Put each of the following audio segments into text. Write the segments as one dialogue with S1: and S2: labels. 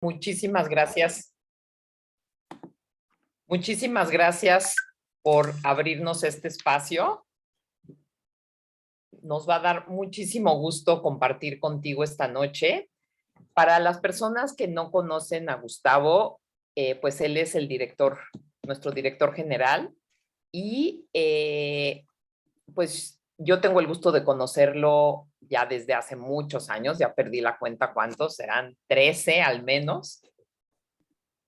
S1: muchísimas gracias. Muchísimas gracias por abrirnos este espacio. Nos va a dar muchísimo gusto compartir contigo esta noche. Para las personas que no conocen a Gustavo, pues él es el director, nuestro director general, y pues yo tengo el gusto de conocerlo ya desde hace muchos años, ya perdí la cuenta cuántos, serán 13 al menos.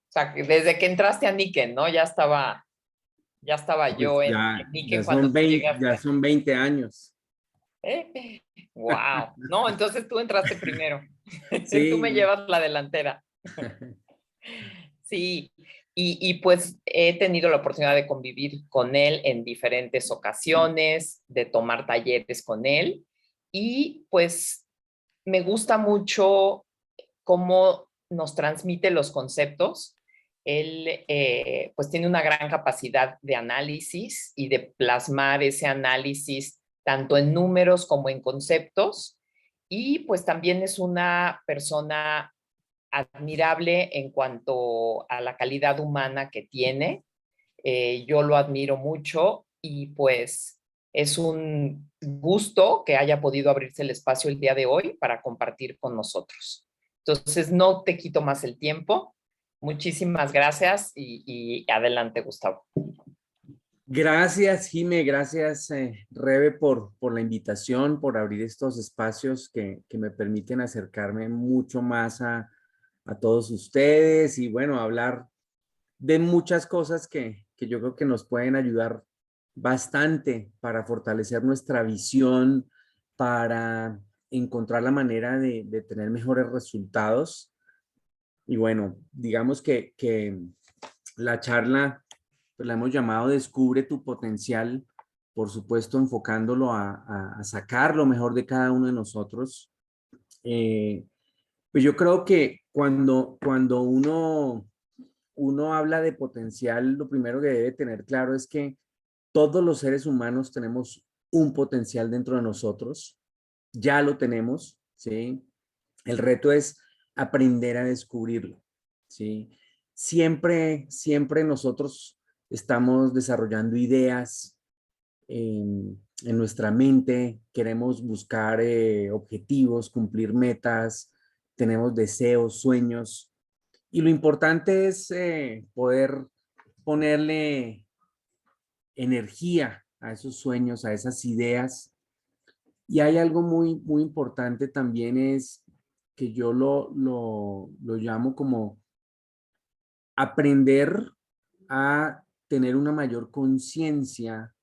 S1: O sea, desde que entraste a Niken, ¿no? Ya estaba
S2: Pues
S1: yo en Niken cuando tú
S2: ya
S1: llegaste.
S2: son 20 años.
S1: Wow. No, entonces tú entraste primero. Tú me
S2: Sí.
S1: llevas la delantera. Sí, y pues he tenido la oportunidad de convivir con él en diferentes ocasiones, de tomar talleres con él y pues me gusta mucho cómo nos transmite los conceptos. Él pues tiene una gran capacidad de análisis y de plasmar ese análisis tanto en números como en conceptos y pues también es una persona admirable en cuanto a la calidad humana que tiene. Yo lo admiro mucho y pues es un gusto que haya podido abrirse el espacio el día de hoy para compartir con nosotros. Entonces, no te quito más el tiempo. Muchísimas gracias y adelante, Gustavo.
S2: Gracias, Jime, gracias, Rebe, por la invitación, por abrir estos espacios que me permiten acercarme mucho más a todos ustedes y bueno, hablar de muchas cosas que yo creo que nos pueden ayudar bastante para fortalecer nuestra visión, para encontrar la manera de tener mejores resultados. Y bueno, digamos que la charla pues, la hemos llamado Descubre tu potencial, por supuesto enfocándolo a sacar lo mejor de cada uno de nosotros. Pues yo creo que cuando uno habla de potencial, lo primero que debe tener claro es que todos los seres humanos tenemos un potencial dentro de nosotros, ya lo tenemos, ¿sí? El reto es aprender a descubrirlo, ¿sí? Siempre nosotros estamos desarrollando ideas en nuestra mente, queremos buscar objetivos, cumplir metas, tenemos deseos, sueños, y lo importante es poder ponerle energía a esos sueños, a esas ideas. Y hay algo muy importante también es que yo lo llamo como aprender a tener una mayor conciencia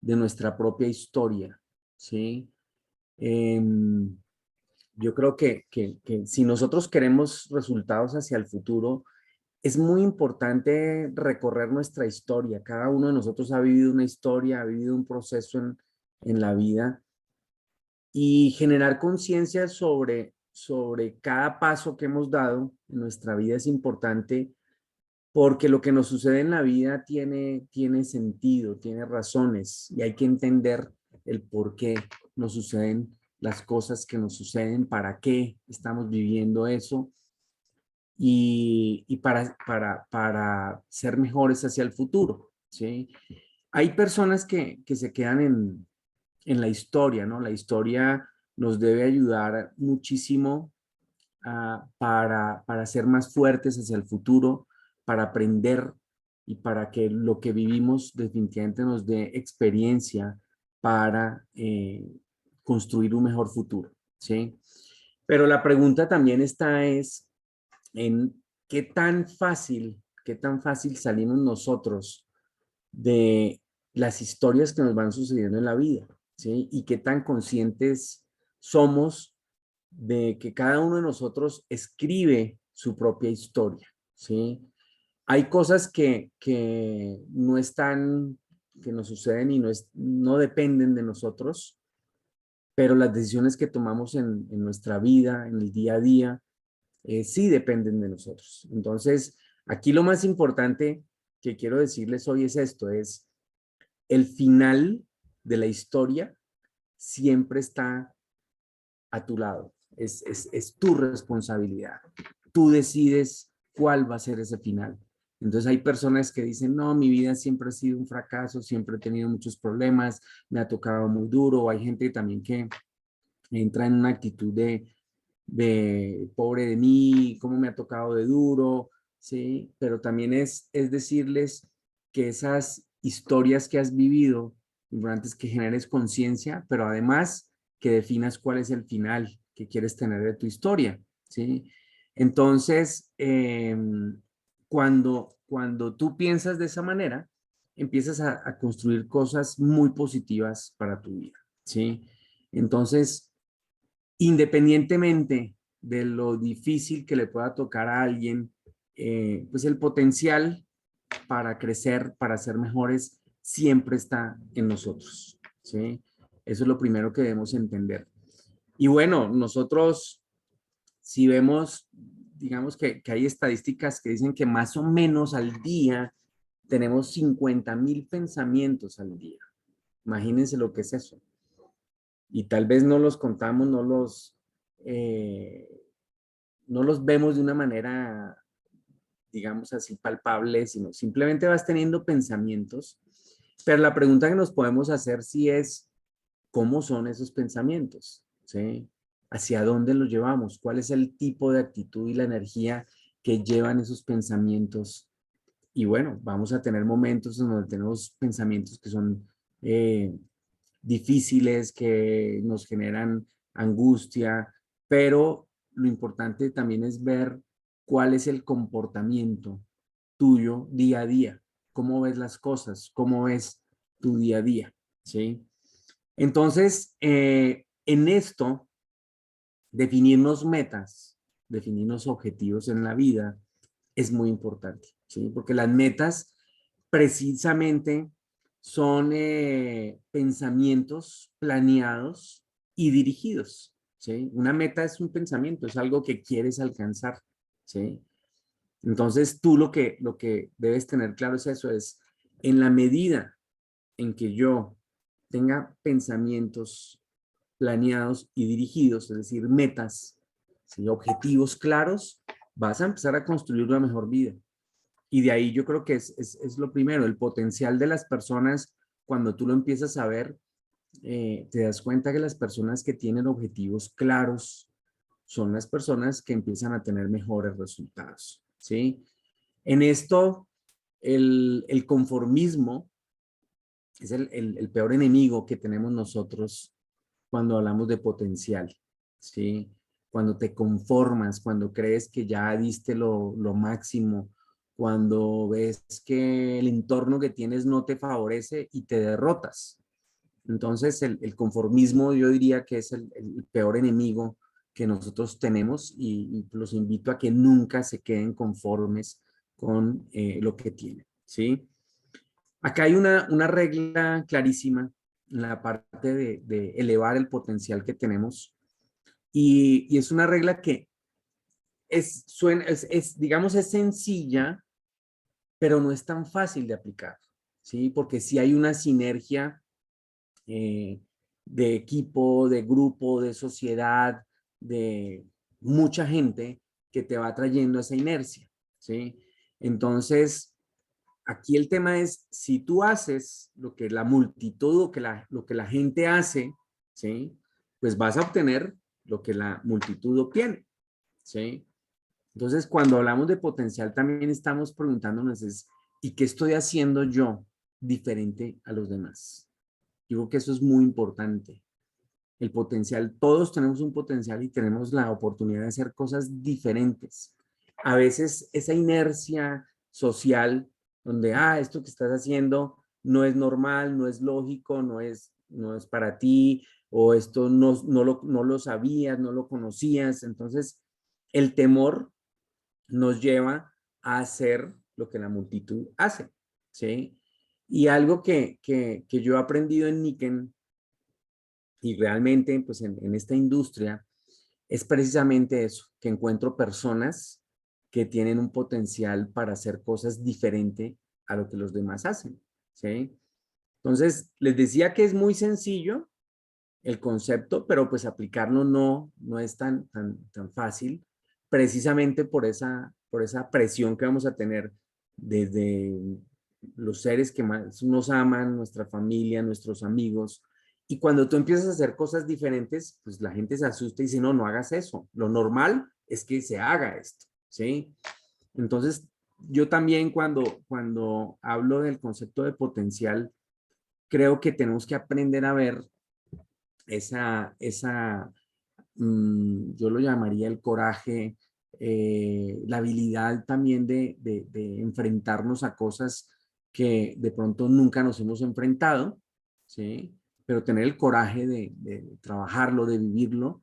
S2: de nuestra propia historia, ¿sí? Em, yo creo que si nosotros queremos resultados hacia el futuro, es muy importante recorrer nuestra historia. Cada uno de nosotros ha vivido una historia, ha vivido un proceso en la vida y generar conciencia sobre cada paso que hemos dado en nuestra vida es importante porque lo que nos sucede en la vida tiene sentido, tiene razones y hay que entender el por qué nos suceden las cosas que nos suceden, para qué estamos viviendo eso y para ser mejores hacia el futuro, ¿sí? Hay personas que se quedan en la historia, ¿no? La historia nos debe ayudar muchísimo para ser más fuertes hacia el futuro, para aprender y para que lo que vivimos definitivamente nos dé experiencia para construir un mejor futuro, ¿sí? Pero la pregunta también es en qué tan fácil salimos nosotros de las historias que nos van sucediendo en la vida, ¿sí? Y qué tan conscientes somos de que cada uno de nosotros escribe su propia historia, ¿sí? Hay cosas que no están, que nos suceden y no dependen de nosotros, pero las decisiones que tomamos en nuestra vida, en el día a día, sí dependen de nosotros. Entonces, aquí lo más importante que quiero decirles hoy es esto, es el final de la historia siempre está a tu lado, es tu responsabilidad. tú decides cuál va a ser ese final. Entonces hay personas que dicen, no, mi vida siempre ha sido un fracaso, siempre he tenido muchos problemas, me ha tocado muy duro. O hay gente también que entra en una actitud de pobre de mí, cómo me ha tocado de duro, ¿sí? Pero también es decirles que esas historias que has vivido, lo importante es que generes conciencia, pero además que definas cuál es el final que quieres tener de tu historia, ¿sí? Entonces, cuando tú piensas de esa manera, empiezas a construir cosas muy positivas para tu vida, ¿sí? Entonces, independientemente de lo difícil que le pueda tocar a alguien, pues el potencial para crecer, para ser mejores, siempre está en nosotros, ¿sí? Eso es lo primero que debemos entender. Y bueno, nosotros, si vemos, digamos que hay estadísticas que dicen que más o menos al día tenemos 50,000 pensamientos al día. Imagínense lo que es eso. Y tal vez no los contamos, eh, no los vemos de una manera, digamos así, palpable, sino simplemente vas teniendo pensamientos. Pero la pregunta que nos podemos hacer sí es, ¿cómo son esos pensamientos? ¿Sí? ¿Hacia dónde los llevamos? ¿Cuál es el tipo de actitud y la energía que llevan esos pensamientos? Y bueno, vamos a tener momentos en donde tenemos pensamientos que son difíciles, que nos generan angustia, pero lo importante también es ver cuál es el comportamiento tuyo día a día, cómo ves las cosas, cómo ves tu día a día, ¿sí? Entonces, en esto, definirnos metas, definirnos objetivos en la vida es muy importante, ¿sí? Porque las metas precisamente son pensamientos planeados y dirigidos, ¿sí? Una meta es un pensamiento, es algo que quieres alcanzar, ¿sí? Entonces tú lo que debes tener claro es eso, es en la medida en que yo tenga pensamientos planeados y dirigidos, es decir, metas, ¿sí? Objetivos claros, vas a empezar a construir una mejor vida. Y de ahí yo creo que es lo primero, el potencial de las personas, cuando tú lo empiezas a ver, te das cuenta que las personas que tienen objetivos claros son las personas que empiezan a tener mejores resultados, ¿sí? En esto, el conformismo es el peor enemigo que tenemos nosotros cuando hablamos de potencial, ¿sí? Cuando te conformas, cuando crees que ya diste lo máximo, cuando ves que el entorno que tienes no te favorece y te derrotas. Entonces, el conformismo yo diría que es el peor enemigo que nosotros tenemos y los invito a que nunca se queden conformes con lo que tienen, ¿sí? Acá hay una regla clarísima en la parte de elevar el potencial que tenemos y es una regla que digamos, es sencilla, pero no es tan fácil de aplicar, ¿sí? Porque si hay una sinergia eh, de equipo, de grupo, de sociedad, de mucha gente que te va trayendo esa inercia, ¿sí? Entonces, aquí el tema es, si tú haces lo que la multitud, lo que la gente hace, ¿sí? Pues vas a obtener lo que la multitud obtiene, ¿sí? Entonces, cuando hablamos de potencial, también estamos preguntándonos es, ¿y qué estoy haciendo yo diferente a los demás? Yo creo que eso es muy importante. El potencial, todos tenemos un potencial y tenemos la oportunidad de hacer cosas diferentes. A veces esa inercia social donde, esto que estás haciendo no es normal, no es lógico, no es para ti, o esto no lo sabías, no lo conocías. Entonces, el temor nos lleva a hacer lo que la multitud hace, ¿sí? Y algo que yo he aprendido en Niken y realmente pues en esta industria es precisamente eso, que encuentro personas que tienen un potencial para hacer cosas diferente a lo que los demás hacen, ¿sí? Entonces, les decía que es muy sencillo el concepto, pero pues aplicarlo no es tan fácil, precisamente por esa presión que vamos a tener desde los seres que más nos aman, nuestra familia, nuestros amigos. Y cuando tú empiezas a hacer cosas diferentes, pues la gente se asusta y dice, no, no hagas eso. Lo normal es que se haga esto, ¿sí? Entonces, yo también cuando hablo del concepto de potencial, creo que tenemos que aprender a ver yo lo llamaría el coraje, la habilidad también de enfrentarnos a cosas que de pronto nunca nos hemos enfrentado, ¿sí? Pero tener el coraje de trabajarlo, de vivirlo,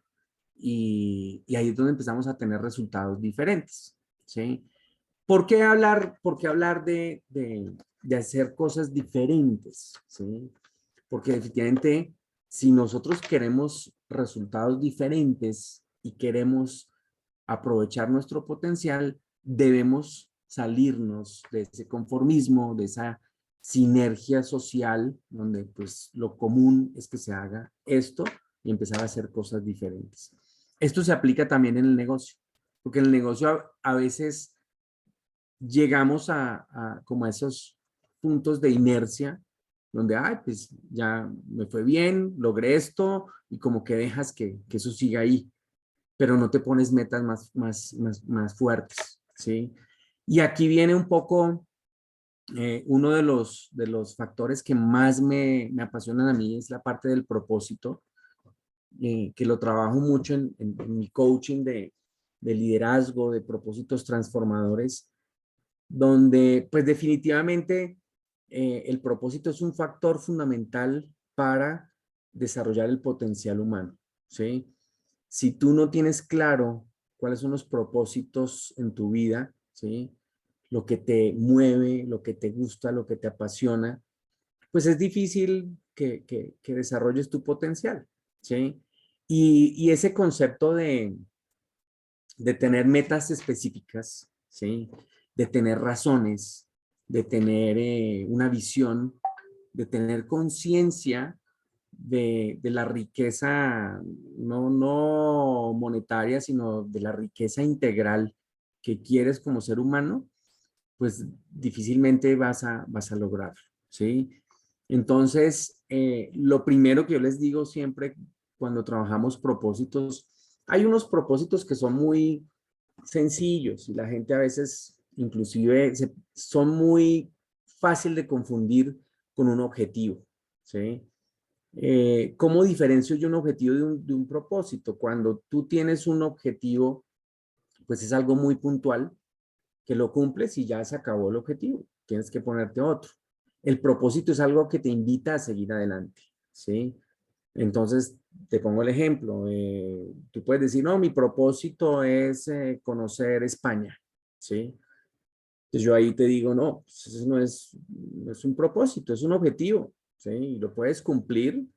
S2: y ahí es donde empezamos a tener resultados diferentes, ¿sí? Por qué hablar de hacer cosas diferentes? ¿Sí? Porque definitivamente, si nosotros queremos resultados diferentes y queremos aprovechar nuestro potencial, debemos salirnos de ese conformismo, de esa sinergia social, donde pues lo común es que se haga esto y empezar a hacer cosas diferentes. Esto se aplica también en el negocio, porque en el negocio a veces llegamos como a esos puntos de inercia donde, ay, pues ya me fue bien, logré esto y como que dejas que eso siga ahí, pero no te pones metas más fuertes, ¿sí? Y aquí viene un poco uno de los factores que más me apasionan a mí es la parte del propósito, que lo trabajo mucho en mi coaching de liderazgo, de propósitos transformadores, donde pues definitivamente el propósito es un factor fundamental para desarrollar el potencial humano, ¿sí? Si tú no tienes claro cuáles son los propósitos en tu vida, ¿sí? Lo que te mueve, lo que te gusta, lo que te apasiona, pues es difícil que desarrolles tu potencial, ¿sí? Y ese concepto de tener metas específicas, ¿sí? De tener razones, de tener una visión, de tener conciencia de la riqueza, no monetaria, sino de la riqueza integral que quieres como ser humano, pues difícilmente vas a lograrlo, ¿sí? Entonces, lo primero que yo les digo siempre cuando trabajamos propósitos, hay unos propósitos que son muy sencillos y la gente a veces inclusive son muy fácil de confundir con un objetivo, ¿sí? ¿Cómo diferencio yo un objetivo de un propósito? Cuando tú tienes un objetivo, pues es algo muy puntual, que lo cumples y ya se acabó el objetivo. Tienes que ponerte otro. El propósito es algo que te invita a seguir adelante, ¿sí? Entonces, te pongo el ejemplo. Tú puedes decir, no, mi propósito es conocer España, ¿sí? Entonces yo ahí te digo, no, pues eso no es un propósito, es un objetivo, ¿sí? Y lo puedes cumplir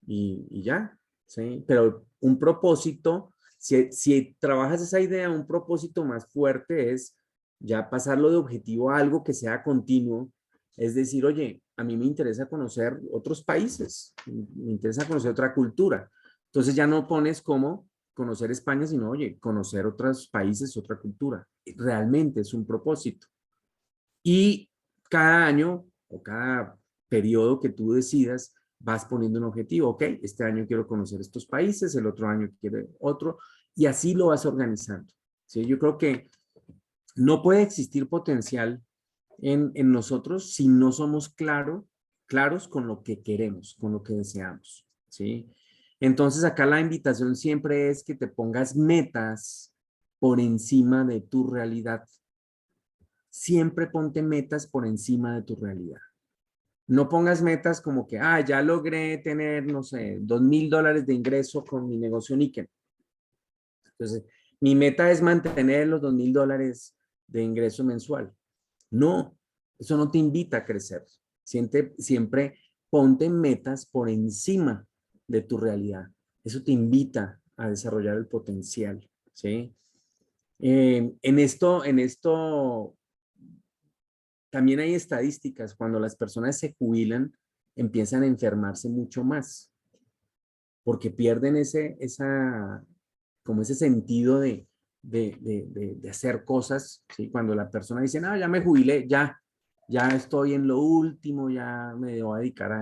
S2: y ya, ¿sí? Pero un propósito, si trabajas esa idea, un propósito más fuerte es ya pasarlo de objetivo a algo que sea continuo, es decir, oye, a mí me interesa conocer otros países, me interesa conocer otra cultura. Entonces ya no pones como conocer España, sino, oye, conocer otros países, otra cultura. Realmente es un propósito. Y cada año o cada periodo que tú decidas, vas poniendo un objetivo. Ok, este año quiero conocer estos países, el otro año quiero otro, y así lo vas organizando. ¿Sí? Yo creo que no puede existir potencial en nosotros si no somos claros con lo que queremos, con lo que deseamos. ¿Sí? Entonces acá la invitación siempre es que te pongas metas por encima de tu realidad. Siempre ponte metas por encima de tu realidad. No pongas metas como que, ya logré tener, no sé, $2,000 de ingreso con mi negocio níquel. Entonces, mi meta es mantener los $2,000 de ingreso mensual. No, eso no te invita a crecer. Siempre ponte metas por encima de tu realidad. Eso te invita a desarrollar el potencial, ¿sí? En esto también hay estadísticas, cuando las personas se jubilan, empiezan a enfermarse mucho más, porque pierden como ese sentido de hacer cosas, ¿sí? Cuando la persona dice, no, ya me jubilé, ya estoy en lo último, ya me debo dedicar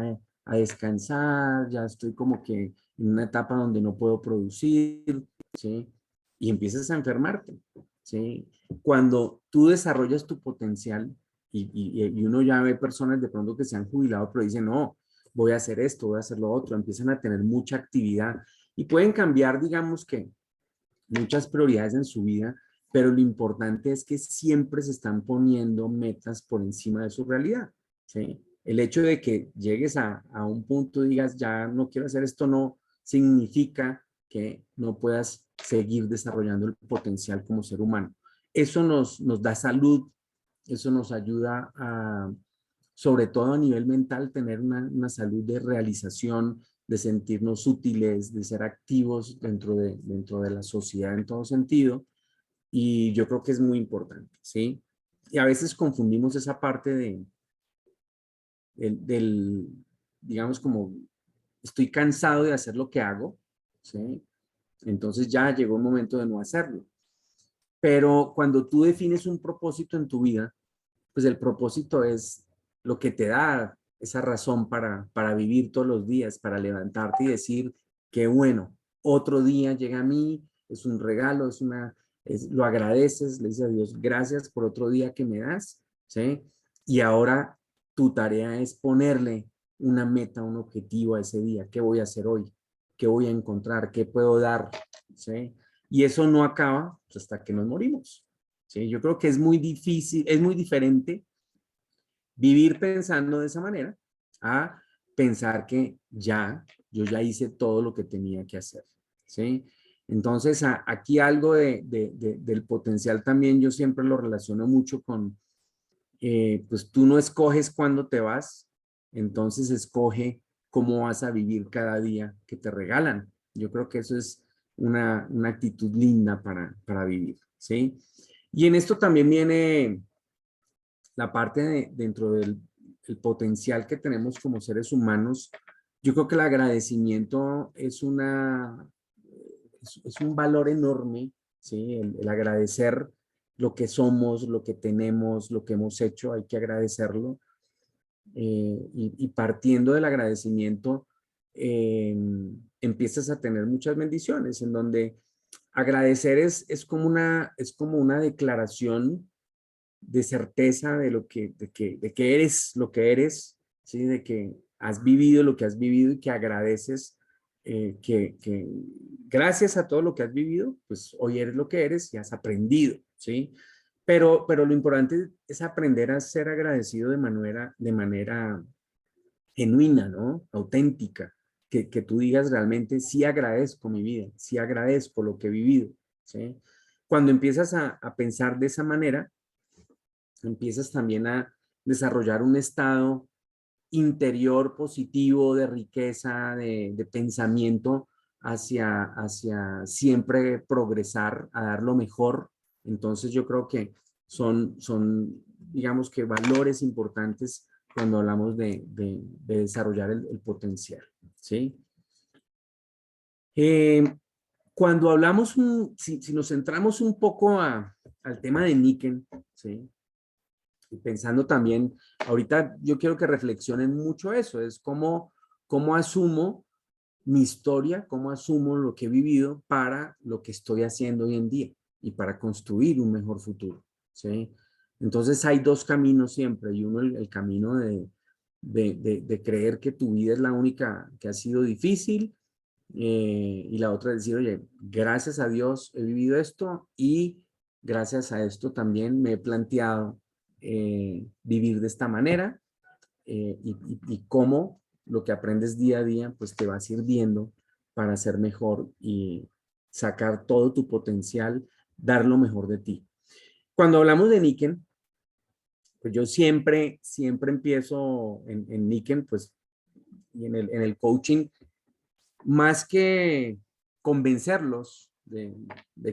S2: a descansar, ya estoy como que en una etapa donde no puedo producir, ¿sí? Y empiezas a enfermarte, ¿sí? Cuando tú desarrollas tu potencial y uno ya ve personas de pronto que se han jubilado, pero dicen, no, voy a hacer esto, voy a hacer lo otro, empiezan a tener mucha actividad y pueden cambiar, digamos que, muchas prioridades en su vida, pero lo importante es que siempre se están poniendo metas por encima de su realidad, ¿sí? El hecho de que llegues a un punto y digas, ya no quiero hacer esto, no significa que no puedas seguir desarrollando el potencial como ser humano. Eso nos da salud, eso nos ayuda a, sobre todo a nivel mental, tener una salud de realización, de sentirnos útiles, de ser activos dentro de la sociedad en todo sentido. Y yo creo que es muy importante, ¿sí? Y a veces confundimos esa parte del, digamos, como estoy cansado de hacer lo que hago, ¿sí? Entonces ya llegó el momento de no hacerlo. Pero cuando tú defines un propósito en tu vida, pues el propósito es lo que te da esa razón para vivir todos los días, para levantarte y decir, qué bueno, otro día llega a mí, es un regalo, lo agradeces, le dices a Dios, gracias por otro día que me das, ¿sí? Y ahora tu tarea es ponerle una meta, un objetivo a ese día, ¿qué voy a hacer hoy? ¿Qué voy a encontrar? ¿Qué puedo dar? ¿Sí? Y eso no acaba pues, hasta que nos morimos. ¿Sí? Yo creo que es muy difícil, es muy diferente vivir pensando de esa manera a pensar que yo ya hice todo lo que tenía que hacer. ¿Sí? Entonces, aquí algo del potencial también yo siempre lo relaciono mucho con, pues tú no escoges cuándo te vas, entonces escoge cómo vas a vivir cada día que te regalan. Yo creo que eso es una actitud linda para vivir, ¿sí? Y en esto también viene la parte dentro del el potencial que tenemos como seres humanos. Yo creo que el agradecimiento es un valor enorme, ¿sí? El agradecer lo que somos, lo que tenemos, lo que hemos hecho, hay que agradecerlo. Y partiendo del agradecimiento, eh, empiezas a tener muchas bendiciones, en donde agradecer es como una declaración de certeza de que eres lo que eres, ¿sí? De que has vivido lo que has vivido y que agradeces que gracias a todo lo que has vivido, pues hoy eres lo que eres y has aprendido, ¿sí? Pero lo importante es aprender a ser agradecido de manera genuina, ¿no? Auténtica, que tú digas realmente, sí agradezco mi vida, sí agradezco lo que he vivido, ¿sí? Cuando empiezas a pensar de esa manera, empiezas también a desarrollar un estado interior positivo de riqueza, de pensamiento hacia siempre progresar, a dar lo mejor. Entonces yo creo que digamos que valores importantes cuando hablamos de desarrollar el potencial, ¿sí? Eh, Cuando hablamos, si nos centramos un poco al tema de Niken, ¿sí? Y pensando también, ahorita yo quiero que reflexionen mucho eso, es cómo asumo mi historia, cómo asumo lo que he vivido para lo que estoy haciendo hoy en día y para construir un mejor futuro, ¿sí? Entonces hay dos caminos siempre, y uno el camino de creer que tu vida es la única que ha sido difícil, y la otra es decir, oye, gracias a Dios he vivido esto y gracias a esto también me he planteado vivir de esta manera, y cómo lo que aprendes día a día pues te va sirviendo para ser mejor y sacar todo tu potencial, dar lo mejor de ti. Cuando hablamos de Niken, pues yo siempre empiezo en Niken, pues y en el coaching, más que convencerlos de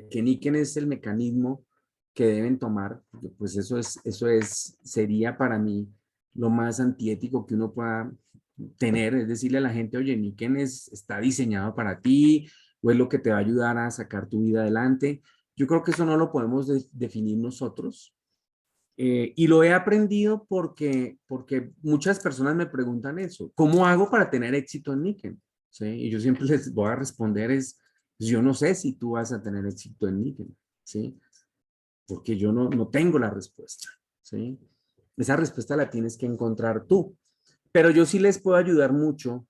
S2: que Niken es el mecanismo que deben tomar, pues sería para mí lo más antiético que uno pueda tener, es decirle a la gente, oye, Niken está diseñado para ti, o es lo que te va a ayudar a sacar tu vida adelante. Yo creo que eso no lo podemos definir nosotros. Y lo he aprendido porque muchas personas me preguntan eso. ¿Cómo hago para tener éxito en Niken? ¿Sí? Y yo siempre les voy a responder pues yo no sé si tú vas a tener éxito en Niken, ¿sí? Porque yo no tengo la respuesta, ¿sí? Esa respuesta la tienes que encontrar tú. Pero yo sí les puedo ayudar mucho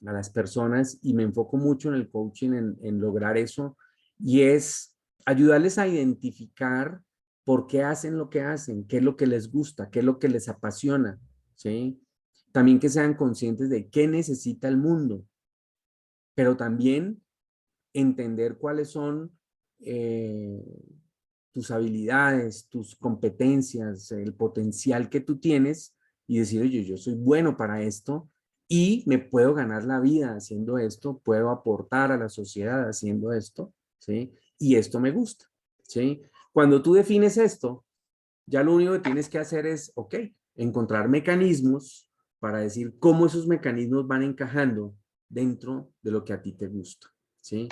S2: a las personas y me enfoco mucho en el coaching, en lograr eso, y es ayudarles a identificar por qué hacen lo que hacen, qué es lo que les gusta, qué es lo que les apasiona, ¿sí? También que sean conscientes de qué necesita el mundo, pero también entender cuáles son eh, tus habilidades, tus competencias, el potencial que tú tienes y decir, oye, yo soy bueno para esto y me puedo ganar la vida haciendo esto, puedo aportar a la sociedad haciendo esto, ¿sí? Y esto me gusta, ¿sí? Cuando tú defines esto, ya lo único que tienes que hacer es, ok, encontrar mecanismos para decir cómo esos mecanismos van encajando dentro de lo que a ti te gusta, ¿sí?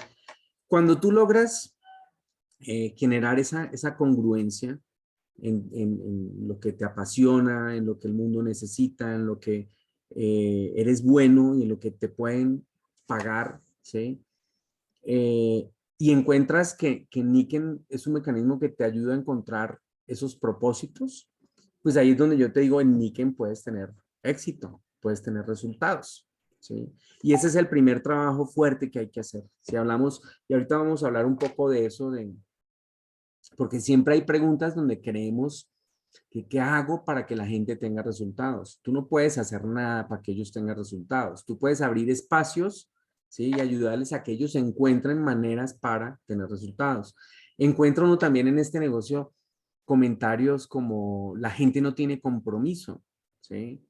S2: Cuando tú logras generar esa congruencia en lo que te apasiona, en lo que el mundo necesita, en lo que eres bueno y en lo que te pueden pagar, ¿sí? Y encuentras que Niken es un mecanismo que te ayuda a encontrar esos propósitos, pues ahí es donde yo te digo, en Niken puedes tener éxito, puedes tener resultados, ¿sí? Y ese es el primer trabajo fuerte que hay que hacer. Si hablamos, y ahorita vamos a hablar un poco de eso, porque siempre hay preguntas donde creemos que qué hago para que la gente tenga resultados. Tú no puedes hacer nada para que ellos tengan resultados. Tú puedes abrir espacios, ¿sí? Y ayudarles a que ellos encuentren maneras para tener resultados. Encuentra uno también en este negocio comentarios como la gente no tiene compromiso, ¿sí?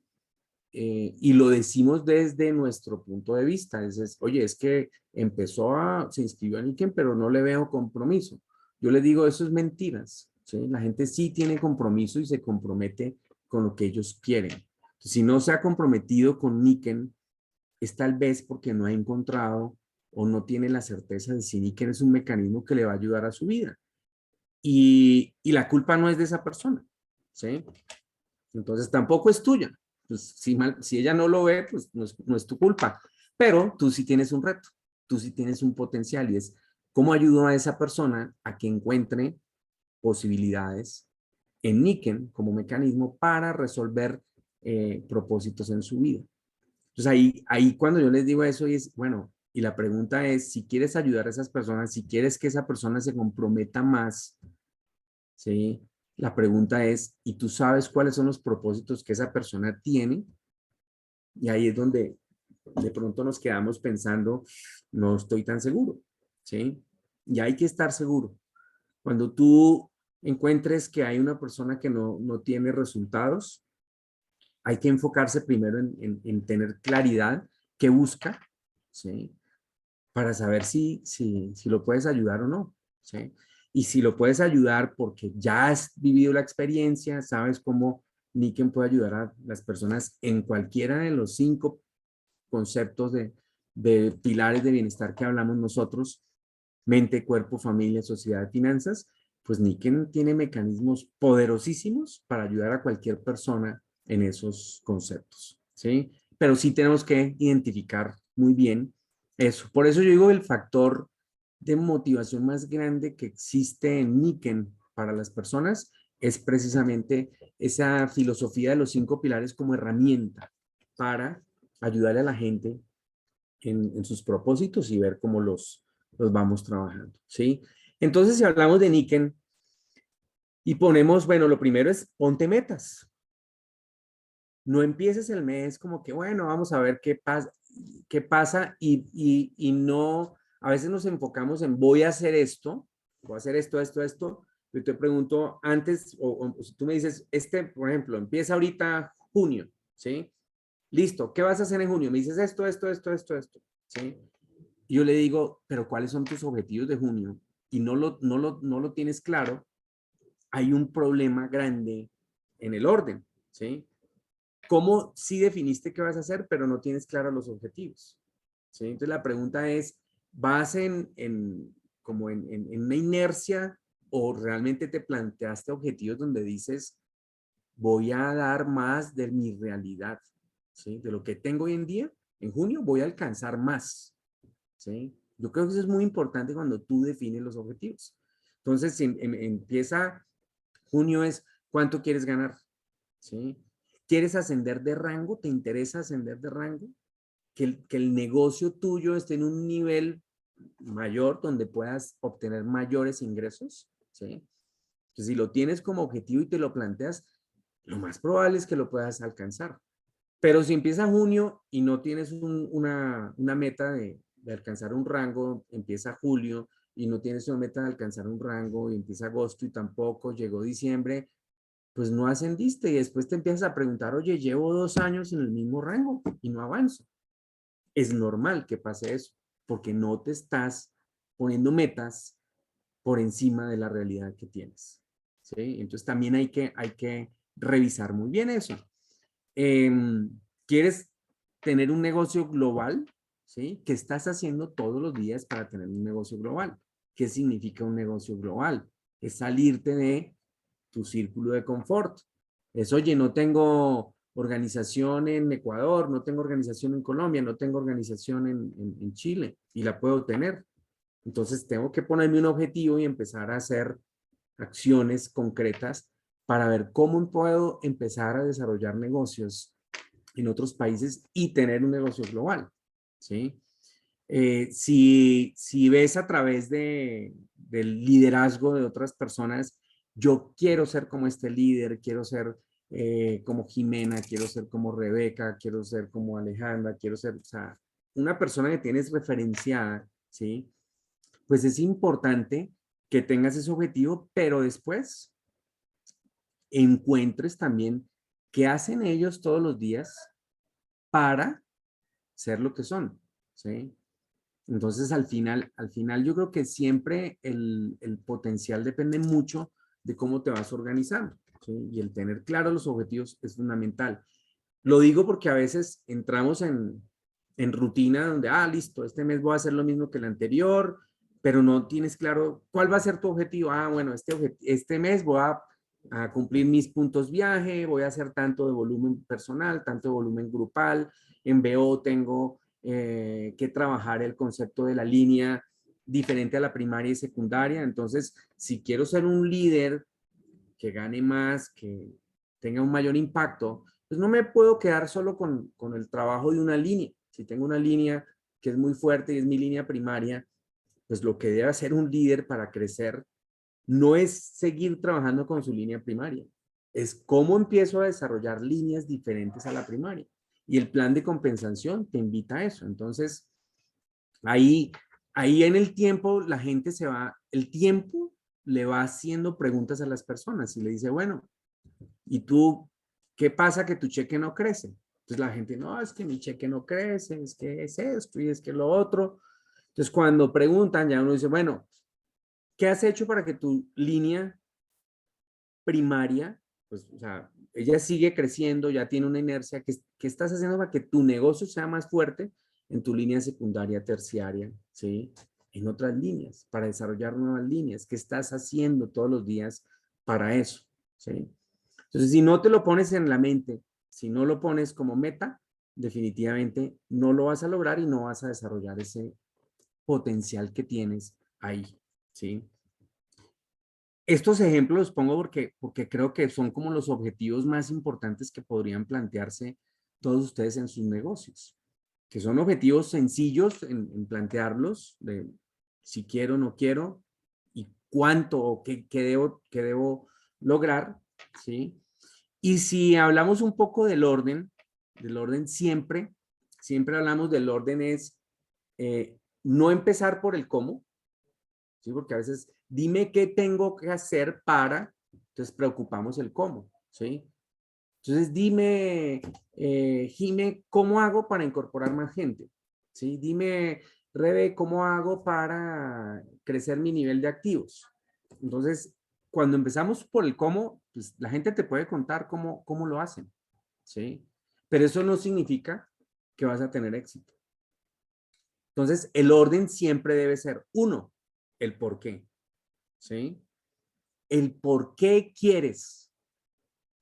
S2: Y lo decimos desde nuestro punto de vista. Oye, es que se inscribió a Niken, pero no le veo compromiso. Yo le digo, eso es mentiras, ¿sí? La gente sí tiene compromiso y se compromete con lo que ellos quieren. Si no se ha comprometido con Niken, es tal vez porque no ha encontrado o no tiene la certeza de si Niken es un mecanismo que le va a ayudar a su vida. Y la culpa no es de esa persona, ¿sí? Entonces tampoco es tuya. Pues, si ella no lo ve, pues no es tu culpa. Pero tú sí tienes un reto, tú sí tienes un potencial y es cómo ayudo a esa persona a que encuentre posibilidades en Niken como mecanismo para resolver propósitos en su vida. Entonces ahí cuando yo les digo eso es, bueno, y la pregunta es, si quieres ayudar a esas personas, si quieres que esa persona se comprometa más, ¿sí? La pregunta es, ¿y tú sabes cuáles son los propósitos que esa persona tiene? Y ahí es donde de pronto nos quedamos pensando, no estoy tan seguro, ¿sí? Y hay que estar seguro. Cuando tú encuentres que hay una persona que no tiene resultados, hay que enfocarse primero en tener claridad qué busca, ¿sí? Para saber si lo puedes ayudar o no, ¿sí? Y si lo puedes ayudar porque ya has vivido la experiencia, sabes cómo Niken puede ayudar a las personas en cualquiera de los 5 conceptos de pilares de bienestar que hablamos nosotros, mente, cuerpo, familia, sociedad, finanzas, pues Niken tiene mecanismos poderosísimos para ayudar a cualquier persona en esos conceptos, ¿sí? Pero sí tenemos que identificar muy bien eso. Por eso yo digo el factor de motivación más grande que existe en Niken para las personas es precisamente esa filosofía de los 5 pilares como herramienta para ayudarle a la gente en sus propósitos y ver cómo los vamos trabajando, ¿sí? Entonces, si hablamos de Niken y ponemos, bueno, lo primero es ponte metas. No empieces el mes como que, bueno, vamos a ver qué pasa y no, a veces nos enfocamos en voy a hacer esto, voy a hacer esto. Yo te pregunto antes, o si tú me dices, por ejemplo, empieza ahorita junio, ¿sí? Listo, ¿qué vas a hacer en junio? Me dices esto, ¿sí? Y yo le digo, pero ¿cuáles son tus objetivos de junio? Y no lo tienes claro, hay un problema grande en el orden, ¿sí? ¿Cómo sí definiste qué vas a hacer, pero no tienes claros los objetivos? ¿Sí? Entonces la pregunta es, ¿vas como en una inercia, o realmente te planteaste objetivos donde dices, voy a dar más de mi realidad, ¿sí? De lo que tengo hoy en día, en junio voy a alcanzar más, ¿sí? Yo creo que eso es muy importante cuando tú defines los objetivos. Entonces, empieza junio es, ¿cuánto quieres ganar? ¿Sí? ¿Quieres ascender de rango? ¿Te interesa ascender de rango? Que el negocio tuyo esté en un nivel mayor donde puedas obtener mayores ingresos, ¿sí? Entonces, si lo tienes como objetivo y te lo planteas, lo más probable es que lo puedas alcanzar. Pero si empieza junio y no tienes una meta de alcanzar un rango, empieza julio y no tienes una meta de alcanzar un rango y empieza agosto y tampoco, llegó diciembre, pues no ascendiste y después te empiezas a preguntar, oye, llevo 2 años en el mismo rango y no avanzo. Es normal que pase eso, porque no te estás poniendo metas por encima de la realidad que tienes. ¿Sí? Entonces también hay que revisar muy bien eso. ¿Quieres tener un negocio global? ¿Sí? ¿Qué estás haciendo todos los días para tener un negocio global? ¿Qué significa un negocio global? Es salirte de tu círculo de confort. Es, oye, no tengo organización en Ecuador, no tengo organización en Colombia, no tengo organización en Chile y la puedo tener. Entonces tengo que ponerme un objetivo y empezar a hacer acciones concretas para ver cómo puedo empezar a desarrollar negocios en otros países y tener un negocio global, ¿sí? Si ves a través del liderazgo de otras personas, yo quiero ser como este líder, quiero ser como Jimena, quiero ser como Rebeca, quiero ser como Alejandra, quiero ser, o sea, una persona que tienes referenciada, ¿sí? Pues es importante que tengas ese objetivo, pero después encuentres también qué hacen ellos todos los días para ser lo que son, ¿sí? Entonces, al final yo creo que siempre el potencial depende mucho de cómo te vas organizando, ¿sí? Y el tener claros los objetivos es fundamental. Lo digo porque a veces entramos en rutina donde, listo, este mes voy a hacer lo mismo que el anterior, pero no tienes claro cuál va a ser tu objetivo. Bueno, este mes voy a cumplir mis puntos viaje, voy a hacer tanto de volumen personal, tanto de volumen grupal. En BO tengo que trabajar el concepto de la línea diferente a la primaria y secundaria. Entonces, si quiero ser un líder que gane más, que tenga un mayor impacto, pues no me puedo quedar solo con el trabajo de una línea. Si tengo una línea que es muy fuerte y es mi línea primaria, pues lo que debe hacer un líder para crecer no es seguir trabajando con su línea primaria, es cómo empiezo a desarrollar líneas diferentes a la primaria. Y el plan de compensación te invita a eso. Entonces, ahí, ahí en el tiempo, la gente el tiempo le va haciendo preguntas a las personas y le dice, bueno, ¿y tú qué pasa que tu cheque no crece? Entonces la gente, no, es que mi cheque no crece, es que es esto y es que lo otro. Entonces cuando preguntan, ya uno dice, bueno, ¿qué has hecho para que tu línea primaria, pues, o sea, ella sigue creciendo, ya tiene una inercia, ¿qué estás haciendo para que tu negocio sea más fuerte en tu línea secundaria, terciaria, ¿sí? En otras líneas, para desarrollar nuevas líneas? ¿Qué estás haciendo todos los días para eso? ¿Sí? Entonces, si no te lo pones en la mente, si no lo pones como meta, definitivamente no lo vas a lograr y no vas a desarrollar ese potencial que tienes ahí, ¿sí? Estos ejemplos los pongo porque creo que son como los objetivos más importantes que podrían plantearse todos ustedes en sus negocios, que son objetivos sencillos en plantearlos, de si quiero, no quiero, y cuánto o qué debo lograr, ¿sí? Y si hablamos un poco del orden siempre hablamos del orden es no empezar por el cómo, ¿sí? Porque a veces, dime qué tengo que hacer para, entonces preocupamos el cómo, ¿sí? Entonces, dime, Jime, ¿cómo hago para incorporar más gente? ¿Sí? Dime, Rebe, ¿cómo hago para crecer mi nivel de activos? Entonces, cuando empezamos por el cómo, pues la gente te puede contar cómo lo hacen, ¿sí? Pero eso no significa que vas a tener éxito. Entonces, el orden siempre debe ser, uno, el por qué, ¿sí? El por qué quieres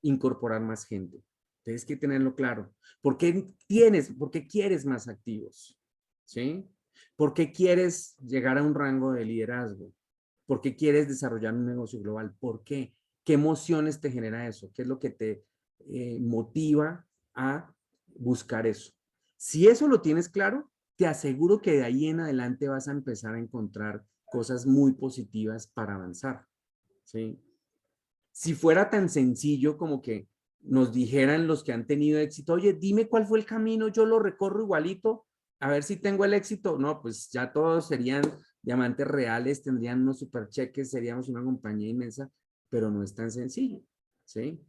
S2: incorporar más gente. Tienes que tenerlo claro. ¿Por qué quieres más activos? ¿Sí? ¿Por qué quieres llegar a un rango de liderazgo? ¿Por qué quieres desarrollar un negocio global? ¿Por qué? ¿Qué emociones te genera eso? ¿Qué es lo que te motiva a buscar eso? Si eso lo tienes claro, te aseguro que de ahí en adelante vas a empezar a encontrar cosas muy positivas para avanzar, ¿sí? Si fuera tan sencillo como que nos dijeran los que han tenido éxito, oye, dime cuál fue el camino, yo lo recorro igualito, a ver si tengo el éxito. No, pues ya todos serían diamantes reales, tendrían unos supercheques, seríamos una compañía inmensa, pero no es tan sencillo, ¿sí?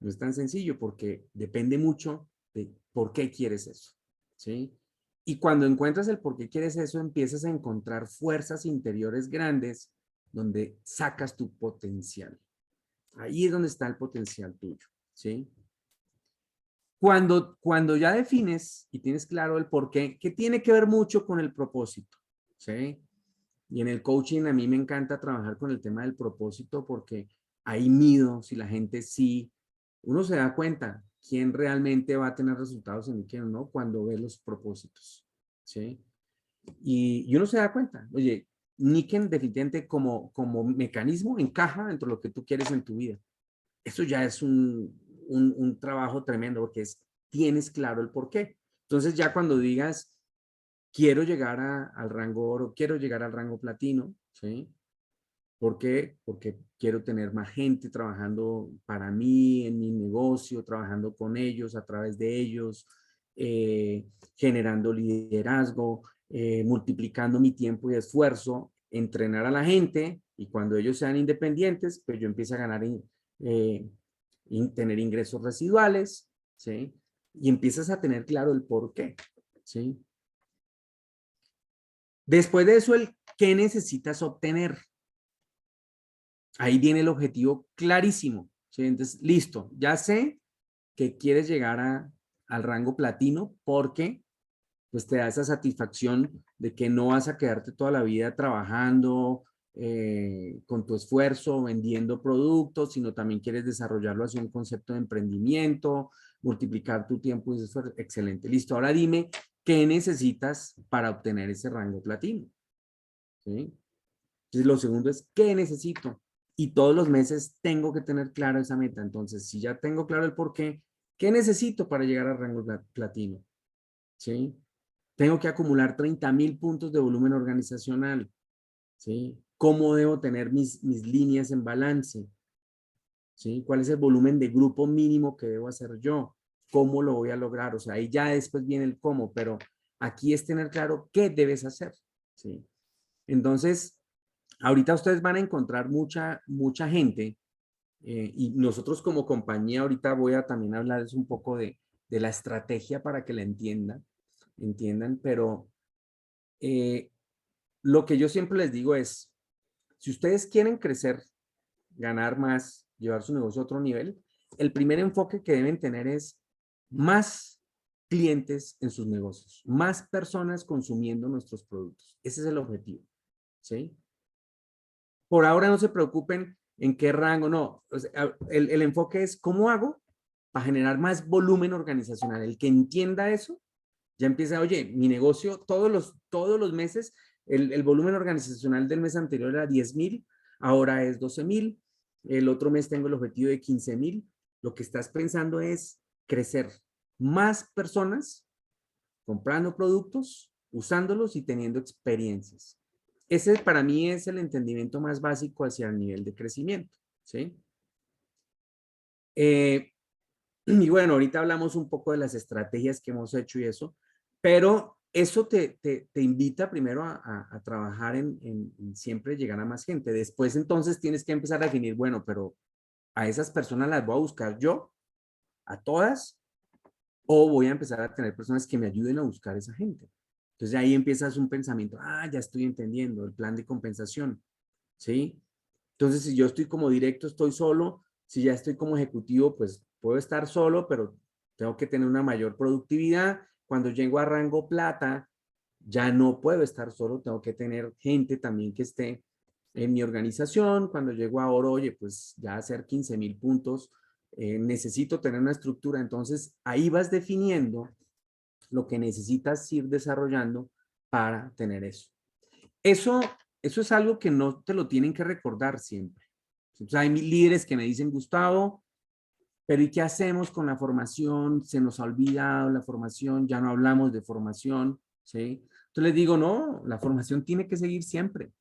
S2: No es tan sencillo porque depende mucho de por qué quieres eso, ¿sí? Y cuando encuentras el por qué quieres eso, empiezas a encontrar fuerzas interiores grandes donde sacas tu potencial. Ahí es donde está el potencial tuyo, ¿sí? Cuando ya defines y tienes claro el por qué, que tiene que ver mucho con el propósito, ¿sí? Y en el coaching a mí me encanta trabajar con el tema del propósito porque ahí mido si la gente sí, uno se da cuenta quién realmente va a tener resultados en y quién no cuando ve los propósitos, ¿sí? Y uno se da cuenta, oye, Niken definitivamente como mecanismo encaja dentro de lo que tú quieres en tu vida. Eso ya es un trabajo tremendo porque tienes claro el por qué. Entonces ya cuando digas, quiero llegar al rango oro, quiero llegar al rango platino, ¿sí? ¿Por qué? Porque quiero tener más gente trabajando para mí, en mi negocio, trabajando con ellos, a través de ellos, generando liderazgo, multiplicando mi tiempo y esfuerzo, entrenar a la gente y cuando ellos sean independientes, pues yo empiezo a ganar, eh, tener ingresos residuales, ¿sí? Y empiezas a tener claro el por qué, ¿sí? Después de eso, el qué necesitas obtener. Ahí viene el objetivo clarísimo, ¿sí? Entonces, listo, ya sé que quieres llegar al rango platino porque pues te da esa satisfacción de que no vas a quedarte toda la vida trabajando con tu esfuerzo, vendiendo productos, sino también quieres desarrollarlo hacia un concepto de emprendimiento, multiplicar tu tiempo y esfuerzo. Excelente, listo. Ahora dime, ¿qué necesitas para obtener ese rango platino? ¿Sí? Entonces, lo segundo es, ¿qué necesito? Y todos los meses tengo que tener claro esa meta. Entonces, si ya tengo claro el por qué, ¿qué necesito para llegar al rango platino? ¿Sí? Tengo que acumular 30,000 puntos de volumen organizacional. ¿Sí? ¿Cómo debo tener mis líneas en balance? ¿Sí? ¿Cuál es el volumen de grupo mínimo que debo hacer yo? ¿Cómo lo voy a lograr? O sea, ahí ya después viene el cómo, pero aquí es tener claro qué debes hacer. ¿Sí? Entonces, ahorita ustedes van a encontrar mucha gente y nosotros como compañía ahorita voy a también hablarles un poco de la estrategia para que la entiendan, pero eh, lo que yo siempre les digo es, si ustedes quieren crecer, ganar más, llevar su negocio a otro nivel, el primer enfoque que deben tener es más clientes en sus negocios, más personas consumiendo nuestros productos. Ese es el objetivo, ¿sí? Por ahora no se preocupen en qué rango, no. O sea, el enfoque es cómo hago para generar más volumen organizacional. El que entienda eso, ya empieza, oye, mi negocio todos los meses, el volumen organizacional del mes anterior era 10,000, ahora es 12,000, el otro mes tengo el objetivo de 15,000. Lo que estás pensando es crecer más personas comprando productos, usándolos y teniendo experiencias. Ese para mí es el entendimiento más básico hacia el nivel de crecimiento, ¿sí? Y bueno, ahorita hablamos un poco de las estrategias que hemos hecho y eso, pero eso te invita primero a trabajar en siempre llegar a más gente. Después entonces tienes que empezar a definir, bueno, pero a esas personas las voy a buscar yo, a todas, o voy a empezar a tener personas que me ayuden a buscar a esa gente. Entonces ahí empiezas un pensamiento, ya estoy entendiendo el plan de compensación, ¿sí? Entonces si yo estoy como directo, estoy solo, si ya estoy como ejecutivo, pues puedo estar solo, pero tengo que tener una mayor productividad. Cuando llego a rango plata, ya no puedo estar solo, tengo que tener gente también que esté En mi organización, cuando llego a oro, oye, pues ya hacer 15,000 puntos, necesito tener una estructura. Entonces, ahí vas definiendo lo que necesitas ir desarrollando para tener eso. Eso, eso es algo que no te lo tienen que recordar siempre. O sea, hay mis líderes que me dicen, Gustavo, pero ¿y qué hacemos con la formación? Se nos ha olvidado la formación, ya no hablamos de formación, ¿sí? Entonces les digo, no, la formación tiene que seguir siempre.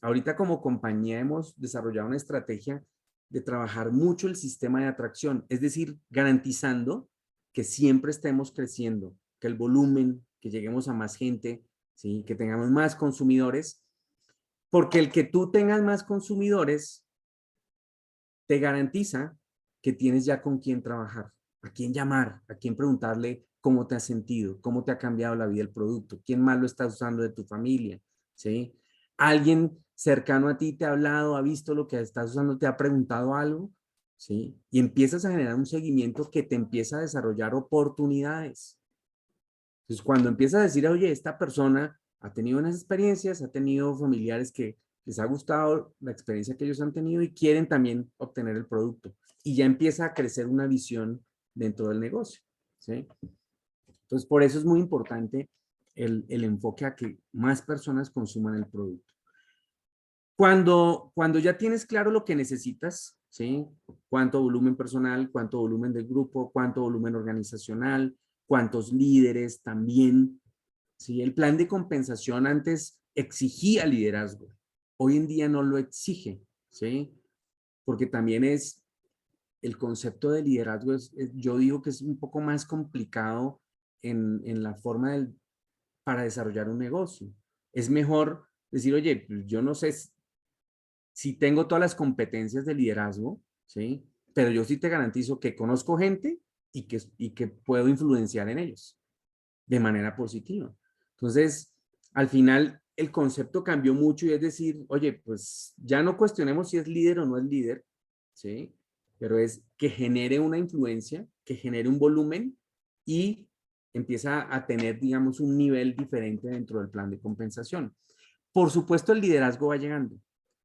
S2: Ahorita como compañía hemos desarrollado una estrategia de trabajar mucho el sistema de atracción, es decir, garantizando que siempre estemos creciendo, que el volumen, que lleguemos a más gente, ¿sí? Que tengamos más consumidores, porque el que tú tengas más consumidores te garantiza que tienes ya con quién trabajar, a quién llamar, a quién preguntarle cómo te has sentido, cómo te ha cambiado la vida el producto, quién más lo está usando de tu familia, ¿sí? Alguien cercano a ti te ha hablado, ha visto lo que estás usando, te ha preguntado algo, ¿sí? Y empiezas a generar un seguimiento que te empieza a desarrollar oportunidades. Entonces, cuando empiezas a decir, oye, esta persona ha tenido unas experiencias, ha tenido familiares que les ha gustado la experiencia que ellos han tenido y quieren también obtener el producto. Y ya empieza a crecer una visión dentro del negocio, ¿sí? Entonces, por eso es muy importante el enfoque a que más personas consuman el producto. Cuando ya tienes claro lo que necesitas, ¿sí? Cuánto volumen personal, cuánto volumen del grupo, cuánto volumen organizacional, cuántos líderes también, ¿sí? El plan de compensación antes exigía liderazgo, hoy en día no lo exige, ¿sí? Porque también es, el concepto de liderazgo yo digo que es un poco más complicado en la forma para desarrollar un negocio. Es mejor decir, oye, pues yo no sé si tengo todas las competencias de liderazgo, ¿sí? Pero yo sí te garantizo que conozco gente y que puedo influenciar en ellos de manera positiva. Entonces, al final, el concepto cambió mucho y es decir, oye, pues ya no cuestionemos si es líder o no es líder, ¿sí? Pero es que genere una influencia, que genere un volumen y empieza a tener, digamos, un nivel diferente dentro del plan de compensación. Por supuesto, el liderazgo va llegando,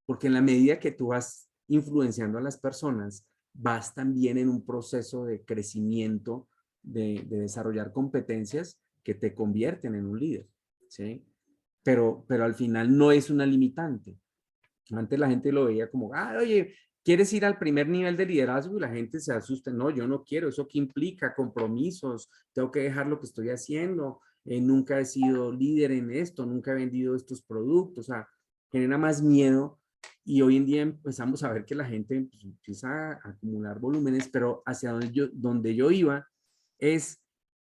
S2: porque en la medida que tú vas influenciando a las personas, vas también en un proceso de crecimiento, de desarrollar competencias que te convierten en un líder, ¿sí? Pero al final no es una limitante. Antes la gente lo veía como, ah, oye, ¿quieres ir al primer nivel de liderazgo? Y la gente se asusta, no, yo no quiero, ¿eso qué implica? Compromisos, tengo que dejar lo que estoy haciendo, nunca he sido líder en esto, nunca he vendido estos productos, o sea, genera más miedo y hoy en día empezamos a ver que la gente pues, empieza a acumular volúmenes, pero hacia donde yo iba es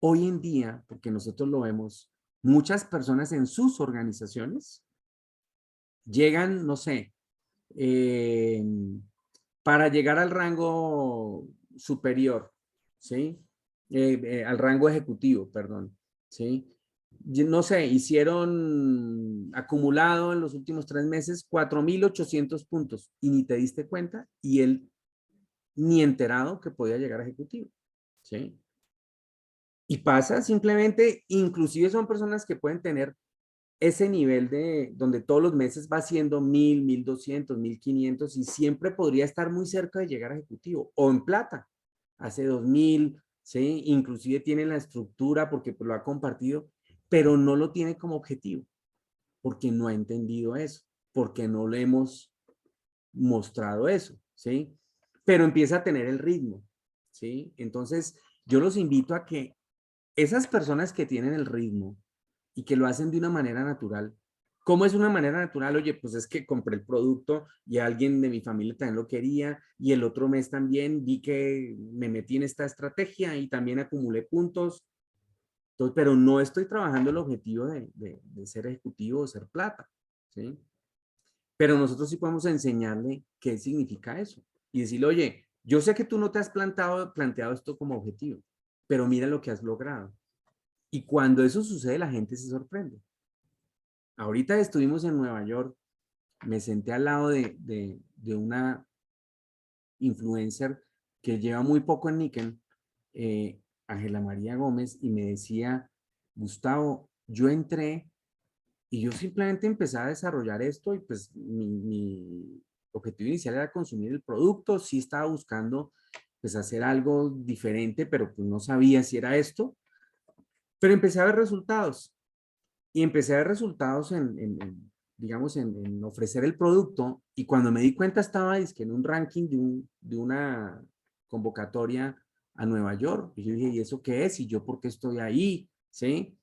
S2: hoy en día, porque nosotros lo vemos, muchas personas en sus organizaciones llegan, no sé, eh, para llegar al rango superior, ¿sí? Al rango ejecutivo, perdón, ¿sí? No sé, hicieron acumulado en los últimos 3 meses 4,800 puntos y ni te diste cuenta y él ni enterado que podía llegar a ejecutivo, ¿sí? Y pasa simplemente, inclusive son personas que pueden tener ese nivel de donde todos los meses va siendo 1,000, 1,200, 1,500 y siempre podría estar muy cerca de llegar a ejecutivo o en plata. Hace 2,000, ¿sí? Inclusive tiene la estructura porque pues, lo ha compartido, pero no lo tiene como objetivo porque no ha entendido eso, porque no le hemos mostrado eso, ¿sí? Pero empieza a tener el ritmo, ¿sí? Entonces, yo los invito a que esas personas que tienen el ritmo y que lo hacen de una manera natural. ¿Cómo es una manera natural? Oye, pues es que compré el producto y alguien de mi familia también lo quería y el otro mes también vi que me metí en esta estrategia y también acumulé puntos. Entonces, pero no estoy trabajando el objetivo de ser ejecutivo o ser plata, ¿sí? Pero nosotros sí podemos enseñarle qué significa eso y decirle, oye, yo sé que tú no te has planteado esto como objetivo, pero mira lo que has logrado. Y cuando eso sucede, la gente se sorprende. Ahorita estuvimos en Nueva York, me senté al lado de una influencer que lleva muy poco en Niken, Ángela María Gómez, y me decía, Gustavo, yo entré Y yo simplemente empecé a desarrollar esto y pues mi objetivo inicial era consumir el producto. Sí estaba buscando pues hacer algo diferente, pero pues no sabía si era esto. Pero empecé a ver resultados y empecé a ver resultados digamos, en ofrecer el producto. Y cuando me di cuenta estaba dizque, en un ranking de una convocatoria a Nueva York. Y yo dije, ¿y eso qué es? ¿Y yo por qué estoy ahí? ¿Sí?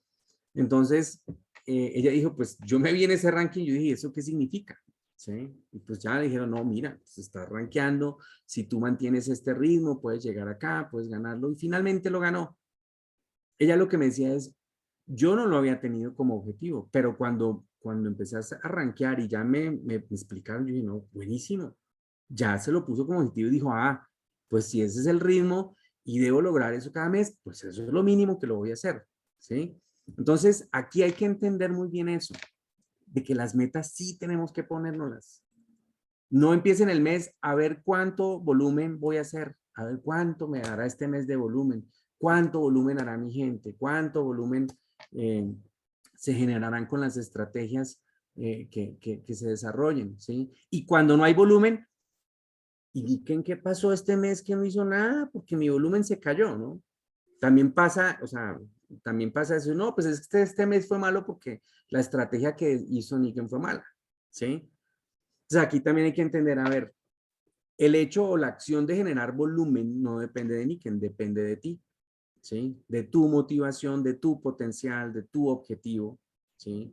S2: Entonces, ella dijo, pues yo me vi en ese ranking y yo dije, ¿eso qué significa? ¿Sí? Y pues ya le dijeron, no, mira, se está rankeando, si tú mantienes este ritmo, puedes llegar acá, puedes ganarlo, y finalmente lo ganó. Ella lo que me decía es, yo no lo había tenido como objetivo, pero cuando empecé a rankear y ya me explicaron, yo dije, no, buenísimo, ya se lo puso como objetivo y dijo, ah, pues si ese es el ritmo y debo lograr eso cada mes, pues eso es lo mínimo que lo voy a hacer, ¿sí? Entonces, aquí hay que entender muy bien eso, de que las metas sí tenemos que ponérnoslas. No empiecen el mes a ver cuánto volumen voy a hacer, a ver cuánto me dará este mes de volumen, cuánto volumen hará mi gente, cuánto volumen eh, se generarán con las estrategias que se desarrollen, ¿sí? Y cuando no hay volumen, ¿y qué pasó este mes que no hizo nada? Porque mi volumen se cayó, ¿no? También pasa, o sea, también pasa eso, no, pues este mes fue malo porque la estrategia que hizo Niken fue mala, ¿sí? Entonces aquí también hay que entender, a ver, el hecho o la acción de generar volumen no depende de Niken, depende de ti, ¿sí? De tu motivación, de tu potencial, de tu objetivo, ¿sí?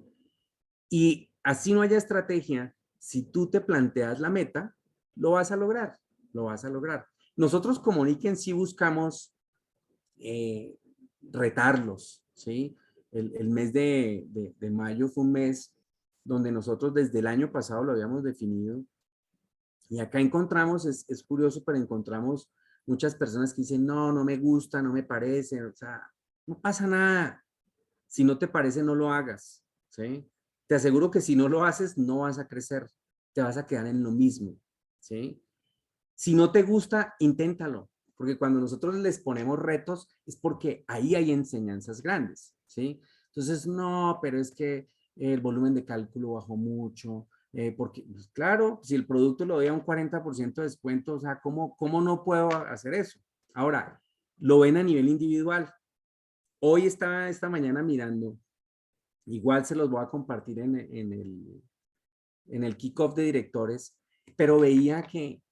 S2: Y así no haya estrategia, si tú te planteas la meta, lo vas a lograr, lo vas a lograr. Nosotros como Niken sí buscamos eh, retarlos, ¿sí? El mes de mayo fue un mes donde nosotros desde el año pasado lo habíamos definido y acá encontramos, es curioso, pero encontramos muchas personas que dicen, no, no me gusta, no me parece, o sea, no pasa nada. Si no te parece, no lo hagas, ¿sí? Te aseguro que si no lo haces, no vas a crecer, te vas a quedar en lo mismo, ¿sí? Si no te gusta, inténtalo, porque cuando nosotros les ponemos retos es porque ahí hay enseñanzas grandes, ¿sí? Entonces, no, pero es que el volumen de cálculo bajó mucho, porque, pues, claro, si el producto lo doy a un 40% de descuento, o sea, ¿cómo no puedo hacer eso? Ahora, lo ven a nivel individual. Hoy estaba esta mañana mirando, igual se los voy a compartir en el kickoff de directores, pero veía que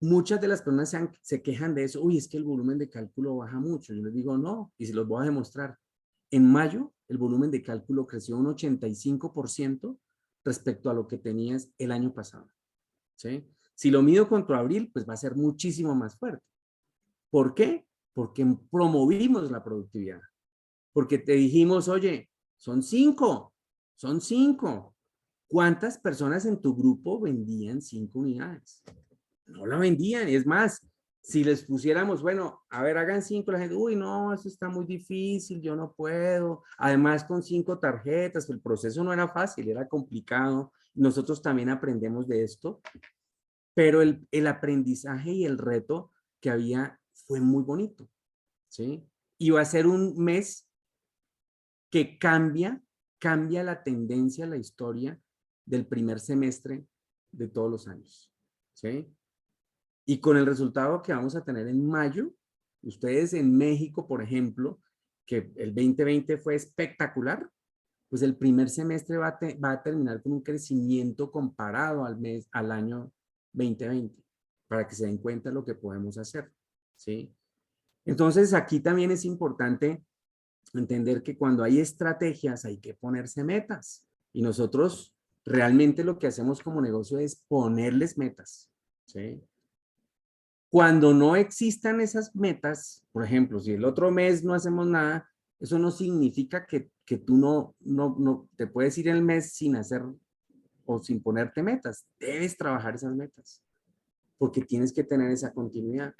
S2: muchas de las personas se quejan de eso. Uy, es que el volumen de cálculo baja mucho. Yo les digo, no, y se los voy a demostrar. En mayo, el volumen de cálculo creció un 85% respecto a lo que tenías el año pasado. ¿Sí? Si lo mido contra abril, pues va a ser muchísimo más fuerte. ¿Por qué? Porque promovimos la productividad. Porque te dijimos, oye, son cinco. ¿Cuántas personas en tu grupo vendían 5 unidades? No la vendían. Es más, si les pusiéramos, bueno, a ver, hagan 5, la gente, uy, no, eso está muy difícil, yo no puedo. Además, con 5 tarjetas, el proceso no era fácil, era complicado. Nosotros también aprendemos de esto, pero el aprendizaje y el reto que había fue muy bonito, ¿sí? Y va a ser un mes que cambia la tendencia, la historia del primer semestre de todos los años, ¿sí? Y con el resultado que vamos a tener en mayo, ustedes en México, por ejemplo, que el 2020 fue espectacular, pues el primer semestre va a terminar con un crecimiento comparado al año 2020, para que se den cuenta de lo que podemos hacer, ¿sí? Entonces, aquí también es importante entender que cuando hay estrategias hay que ponerse metas. Y nosotros realmente lo que hacemos como negocio es ponerles metas, ¿sí? Cuando no existan esas metas, por ejemplo, si el otro mes no hacemos nada, eso no significa que tú no te puedes ir el mes sin hacer o sin ponerte metas. Debes trabajar esas metas porque tienes que tener esa continuidad.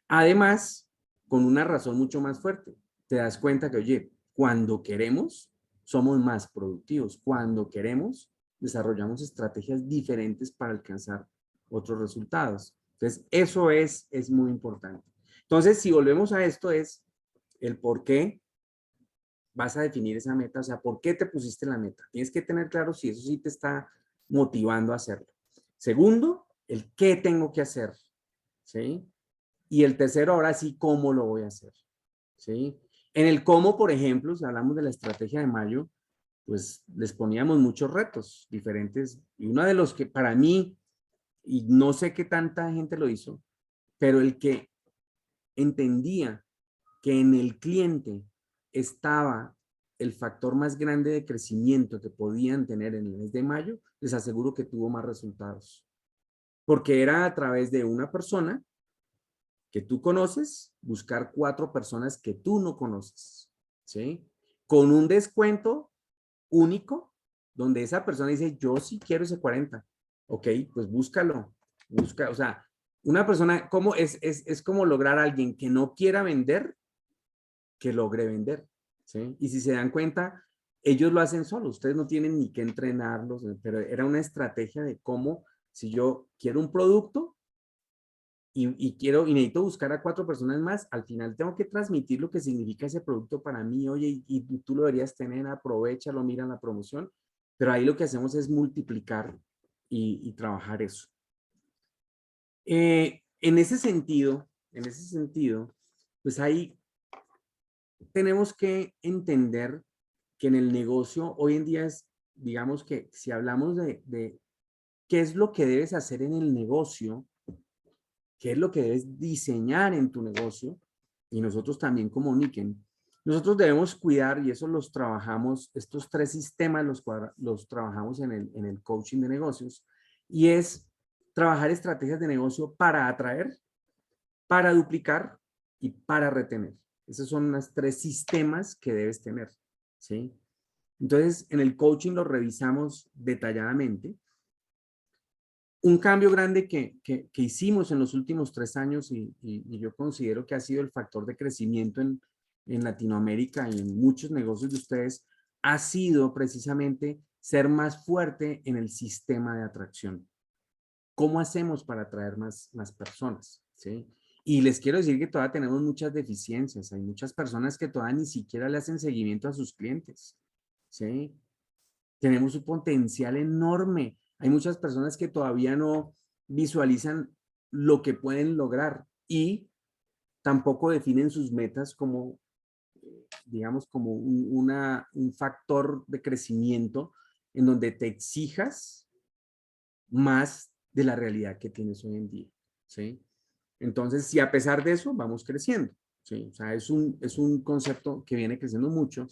S2: Además, con una razón mucho más fuerte, te das cuenta que, oye, cuando queremos, somos más productivos. Cuando queremos, desarrollamos estrategias diferentes para alcanzar otros resultados. Entonces, eso es muy importante. Entonces, si volvemos a esto, es el por qué vas a definir esa meta, o sea, ¿por qué te pusiste la meta? Tienes que tener claro si eso sí te está motivando a hacerlo. Segundo, el qué tengo que hacer, ¿sí? Y el tercero, ahora sí, cómo lo voy a hacer, ¿sí? En el cómo, por ejemplo, si hablamos de la estrategia de mayo, pues les poníamos muchos retos diferentes. Y uno de los que para mí, y no sé qué tanta gente lo hizo, pero el que entendía que en el cliente estaba el factor más grande de crecimiento que podían tener en el mes de mayo, les aseguro que tuvo más resultados. Porque era a través de una persona que tú conoces, buscar 4 personas que tú no conoces, ¿sí? Con un descuento único, donde esa persona dice, yo sí quiero ese 40. Ok, pues búscalo. Busca, o sea, una persona, ¿cómo es como lograr a alguien que no quiera vender, que logre vender, ¿sí? Y si se dan cuenta, ellos lo hacen solos, ustedes no tienen ni que entrenarlos, pero era una estrategia de cómo, si yo quiero un producto, y necesito buscar a 4 personas más, al final tengo que transmitir lo que significa ese producto para mí, oye, y tú lo deberías tener, aprovechalo, mira la promoción, pero ahí lo que hacemos es multiplicar y trabajar eso. En ese sentido, pues ahí tenemos que entender que en el negocio hoy en día es, digamos que si hablamos de qué es lo que debes hacer en el negocio, qué es lo que debes diseñar en tu negocio, y nosotros también como Niken, nosotros debemos cuidar, y eso los trabajamos, estos 3 sistemas los trabajamos en el coaching de negocios, y es trabajar estrategias de negocio para atraer, para duplicar y para retener. Esos son los 3 sistemas que debes tener, ¿sí? Entonces, en el coaching lo revisamos detalladamente. Un cambio grande que hicimos en los últimos 3 años y yo considero que ha sido el factor de crecimiento en Latinoamérica y en muchos negocios de ustedes, ha sido precisamente ser más fuerte en el sistema de atracción. ¿Cómo hacemos para atraer más personas? ¿Sí? Y les quiero decir que todavía tenemos muchas deficiencias. Hay muchas personas que todavía ni siquiera le hacen seguimiento a sus clientes. ¿Sí? Tenemos un potencial enorme. Hay muchas personas que todavía no visualizan lo que pueden lograr y tampoco definen sus metas como, digamos, como un factor de crecimiento en donde te exijas más de la realidad que tienes hoy en día, ¿sí? Entonces, si a pesar de eso, vamos creciendo, ¿sí? O sea, es un concepto que viene creciendo mucho.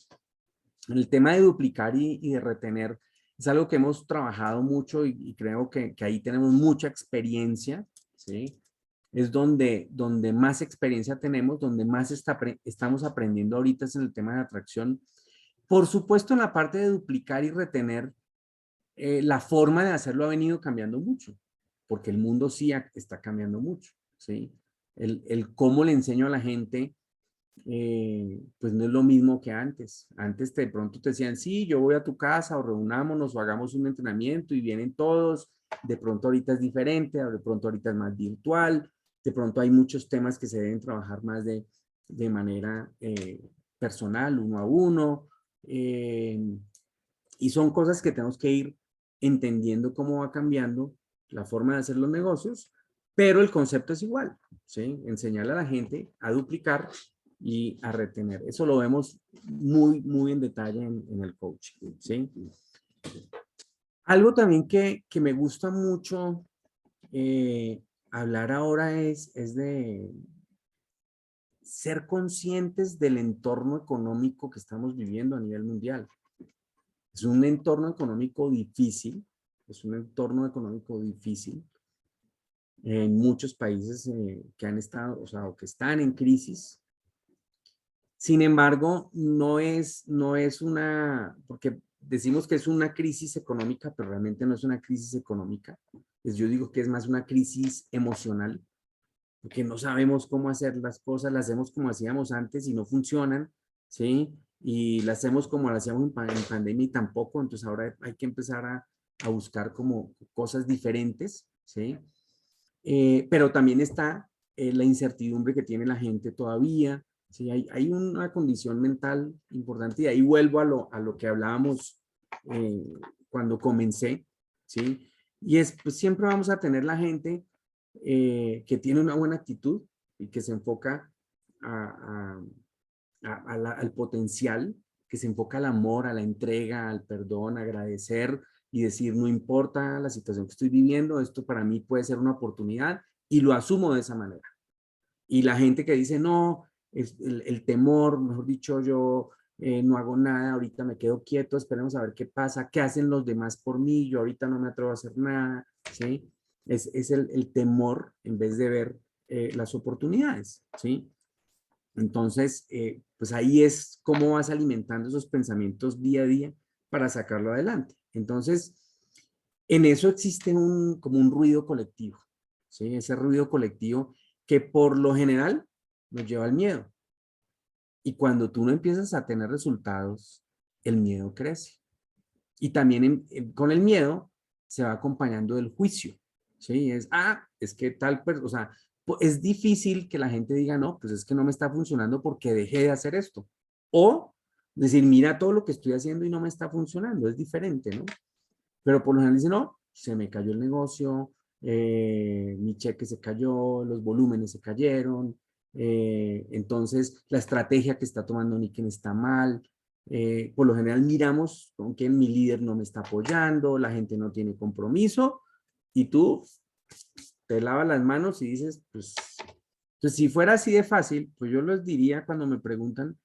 S2: El tema de duplicar y de retener es algo que hemos trabajado mucho y creo que ahí tenemos mucha experiencia, ¿sí? Es donde más experiencia tenemos, donde más estamos aprendiendo ahorita es en el tema de atracción. Por supuesto, en la parte de duplicar y retener, la forma de hacerlo ha venido cambiando mucho, porque el mundo sí está cambiando mucho, ¿sí? El cómo le enseño a la gente pues no es lo mismo que antes. Antes de pronto te decían, sí, yo voy a tu casa o reunámonos o hagamos un entrenamiento y vienen todos. De pronto ahorita es diferente, de pronto ahorita es más virtual, de pronto hay muchos temas que se deben trabajar más de manera personal, uno a uno. Y son cosas que tenemos que ir entendiendo cómo va cambiando la forma de hacer los negocios, pero el concepto es igual, ¿sí? Enseñarle a la gente a duplicar y a retener. Eso lo vemos muy en detalle en el coaching, ¿sí? Algo también que me gusta mucho hablar ahora es de ser conscientes del entorno económico que estamos viviendo a nivel mundial. Es un entorno económico difícil, es un entorno económico difícil en muchos países que han estado, o sea, o que están en crisis. Sin embargo, no es una, porque decimos que es una crisis económica, pero realmente no es una crisis económica. Pues yo digo que es más una crisis emocional, porque no sabemos cómo hacer las cosas, las hacemos como hacíamos antes y no funcionan, ¿sí? Y las hacemos como las hacíamos en pandemia y tampoco, entonces ahora hay que empezar a buscar como cosas diferentes, ¿sí? Pero también está la incertidumbre que tiene la gente todavía, ¿sí? Hay una condición mental importante y ahí vuelvo a lo que hablábamos eh, cuando comencé, ¿sí? Y es, pues siempre vamos a tener la gente que tiene una buena actitud y que se enfoca a, al potencial, que se enfoca al amor, a la entrega, al perdón, a agradecer y decir, no importa la situación que estoy viviendo, esto para mí puede ser una oportunidad y lo asumo de esa manera. Y la gente que dice, no, es el temor, mejor dicho, yo no hago nada, ahorita me quedo quieto, esperemos a ver qué pasa, qué hacen los demás por mí, yo ahorita no me atrevo a hacer nada, ¿sí? Es el temor en vez de ver las oportunidades, ¿sí? Entonces, pues ahí es cómo vas alimentando esos pensamientos día a día para sacarlo adelante. Entonces, en eso existe como un ruido colectivo, ¿sí? Ese ruido colectivo que por lo general nos lleva al miedo. Y cuando tú no empiezas a tener resultados, el miedo crece. Y también con el miedo se va acompañando el juicio, ¿sí? Es que o sea, es difícil que la gente diga, no, pues es que no me está funcionando porque dejé de hacer esto. O decir, mira todo lo que estoy haciendo y no me está funcionando, es diferente, ¿no? Pero por lo general dicen, no, se me cayó el negocio, mi cheque se cayó, los volúmenes se cayeron, entonces la estrategia que está tomando Niken está mal. Por lo general miramos con que mi líder no me está apoyando, la gente no tiene compromiso y tú te lavas las manos y dices, pues si fuera así de fácil, pues yo les diría cuando me preguntan,